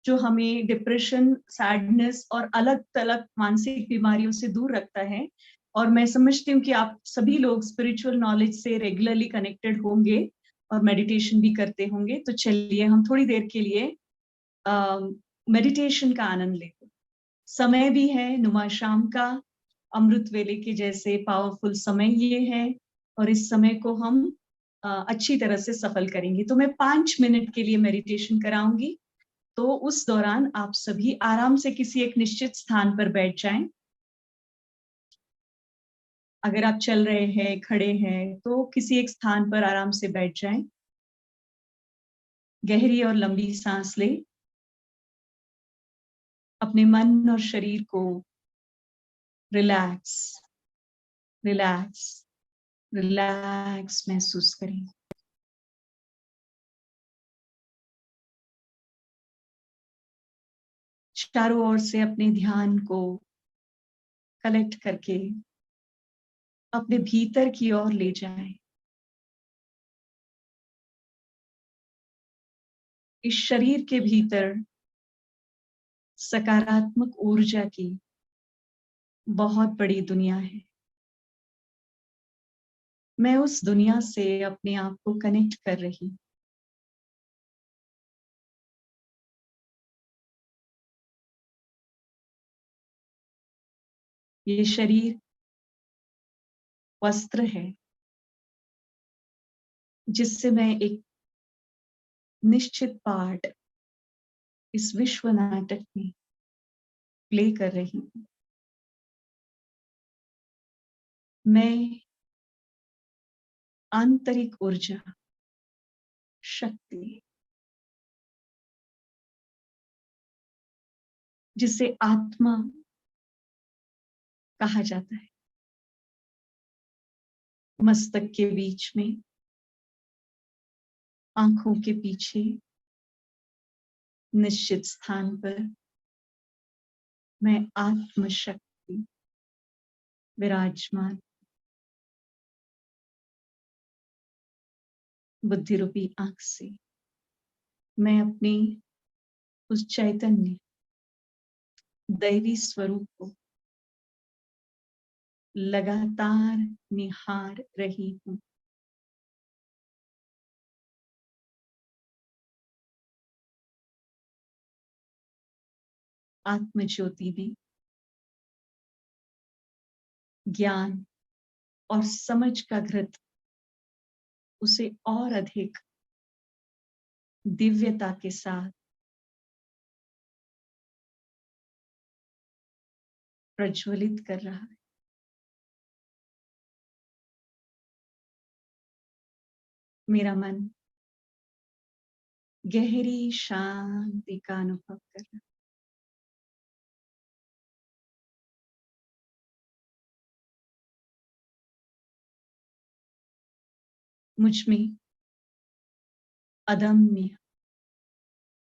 जो हमें डिप्रेशन, सैडनेस और अलग अलग मानसिक बीमारियों से दूर रखता है। और मैं समझती हूँ कि आप सभी लोग स्पिरिचुअल नॉलेज से रेगुलरली कनेक्टेड होंगे और मेडिटेशन भी करते होंगे। तो चलिए हम थोड़ी देर के लिए मेडिटेशन का आनंद लेते हैं। समय भी है नुमा शाम का, अमृत वेले के जैसे पावरफुल समय ये है, और इस समय को हम अच्छी तरह से सफल करेंगे। तो मैं 5 मिनट के लिए मेडिटेशन कराऊंगी। तो उस दौरान आप सभी आराम से किसी एक निश्चित स्थान पर बैठ जाएं। अगर आप चल रहे हैं, खड़े हैं, तो किसी एक स्थान पर आराम से बैठ जाएं। गहरी और लंबी सांस लें। अपने मन और शरीर को रिलैक्स रिलैक्स रिलैक्स महसूस करें। चारों ओर से अपने ध्यान को कलेक्ट करके अपने भीतर की ओर ले जाएं। इस शरीर के भीतर सकारात्मक ऊर्जा की बहुत बड़ी दुनिया है। मैं उस दुनिया से अपने आप को कनेक्ट कर रही हूं। ये शरीर वस्त्र है जिससे मैं एक निश्चित पार्ट इस विश्व नाटक में प्ले कर रही हूं। मैं आंतरिक ऊर्जा, शक्ति, जिसे आत्मा कहा जाता है, मस्तक के बीच में, आंखों के पीछे, निश्चित स्थान पर मैं आत्मशक्ति विराजमान, बुद्धि रूपी आंख से मैं अपनी उस चैतन्य दैवी स्वरूप को लगातार निहार रही हूं। आत्म ज्योति में ज्ञान और समझ का घृत उसे और अधिक दिव्यता के साथ प्रज्वलित कर रहा है। मेरा मन गहरी शांति का अनुभव कर रहा है। मुझ में अदम्य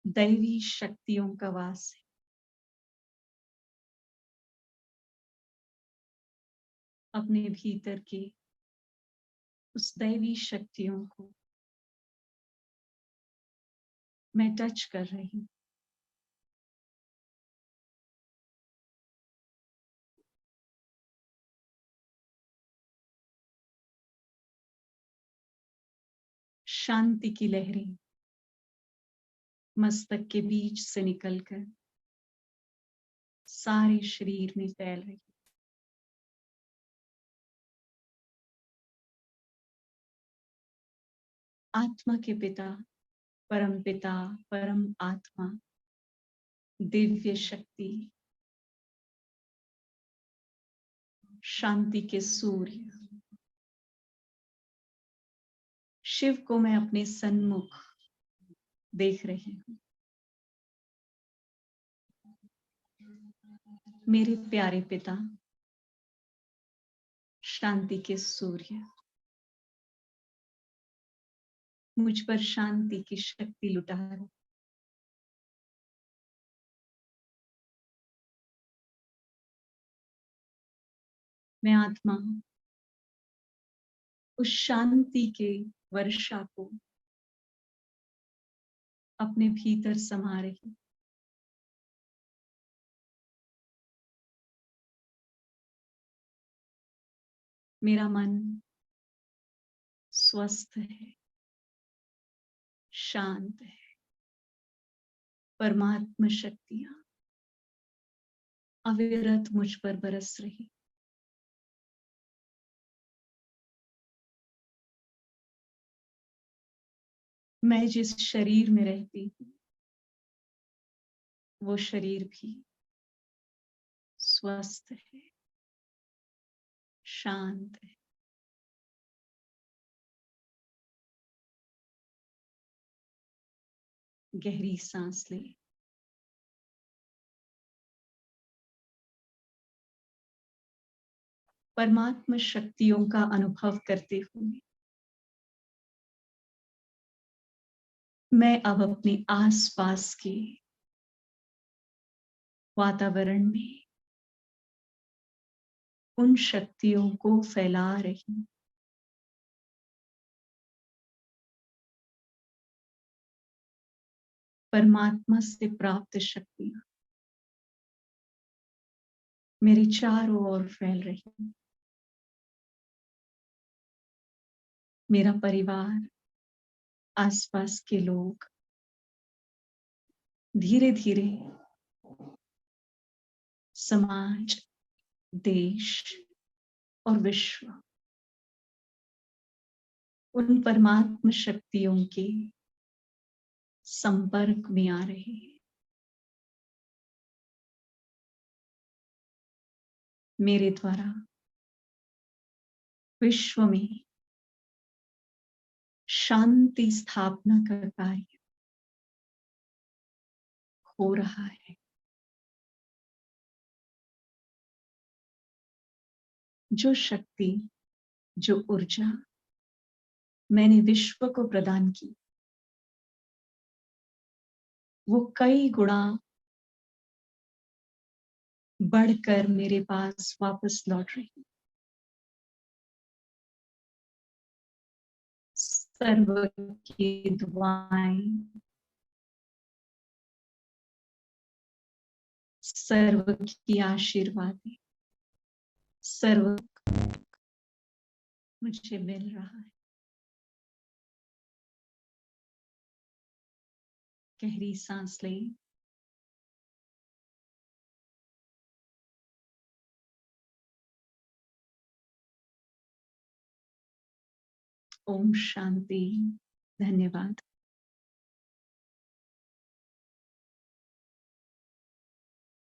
दैवी शक्तियों का वास है। अपने भीतर के उस दैवी शक्तियों को मैं टच कर रही हूं। शांति की लहरें मस्तक के बीच से निकलकर सारे शरीर में फैल रही। आत्मा के पिता, परम पिता, परम आत्मा, दिव्य शक्ति, शांति के सूर्य शिव को मैं अपने सन्मुख देख रही हूँ। मेरे प्यारे पिता, शांति के सूर्य, मुझ पर शांति की शक्ति लुटा रहे। मैं आत्मा उस शांति के वर्षा को अपने भीतर समा रही। मेरा मन स्वस्थ है, शांत है। परमात्मा शक्तियां अविरत मुझ पर बरस रही। मैं जिस शरीर में रहती हूँ वो शरीर भी स्वस्थ है, शांत है। गहरी सांस ले। परमात्मा शक्तियों का अनुभव करते हुए मैं अब अपने आसपास के वातावरण में उन शक्तियों को फैला रही हूं। परमात्मा से प्राप्त शक्तियां मेरे चारों ओर फैल रही हैं। मेरा परिवार, आसपास के लोग धीरे धीरे समाज, देश और विश्व उन परमात्मा शक्तियों के संपर्क में आ रहे हैं। मेरे द्वारा विश्व में शांति स्थापना का कार्य हो रहा है। जो शक्ति, जो ऊर्जा मैंने विश्व को प्रदान की वो कई गुणा बढ़कर मेरे पास वापस लौट रही। सर्व की दुआएं, सर्व की आशीर्वादें, सर्व मुझे मिल रहा है। गहरी सांस लें। ओम शांति। धन्यवाद।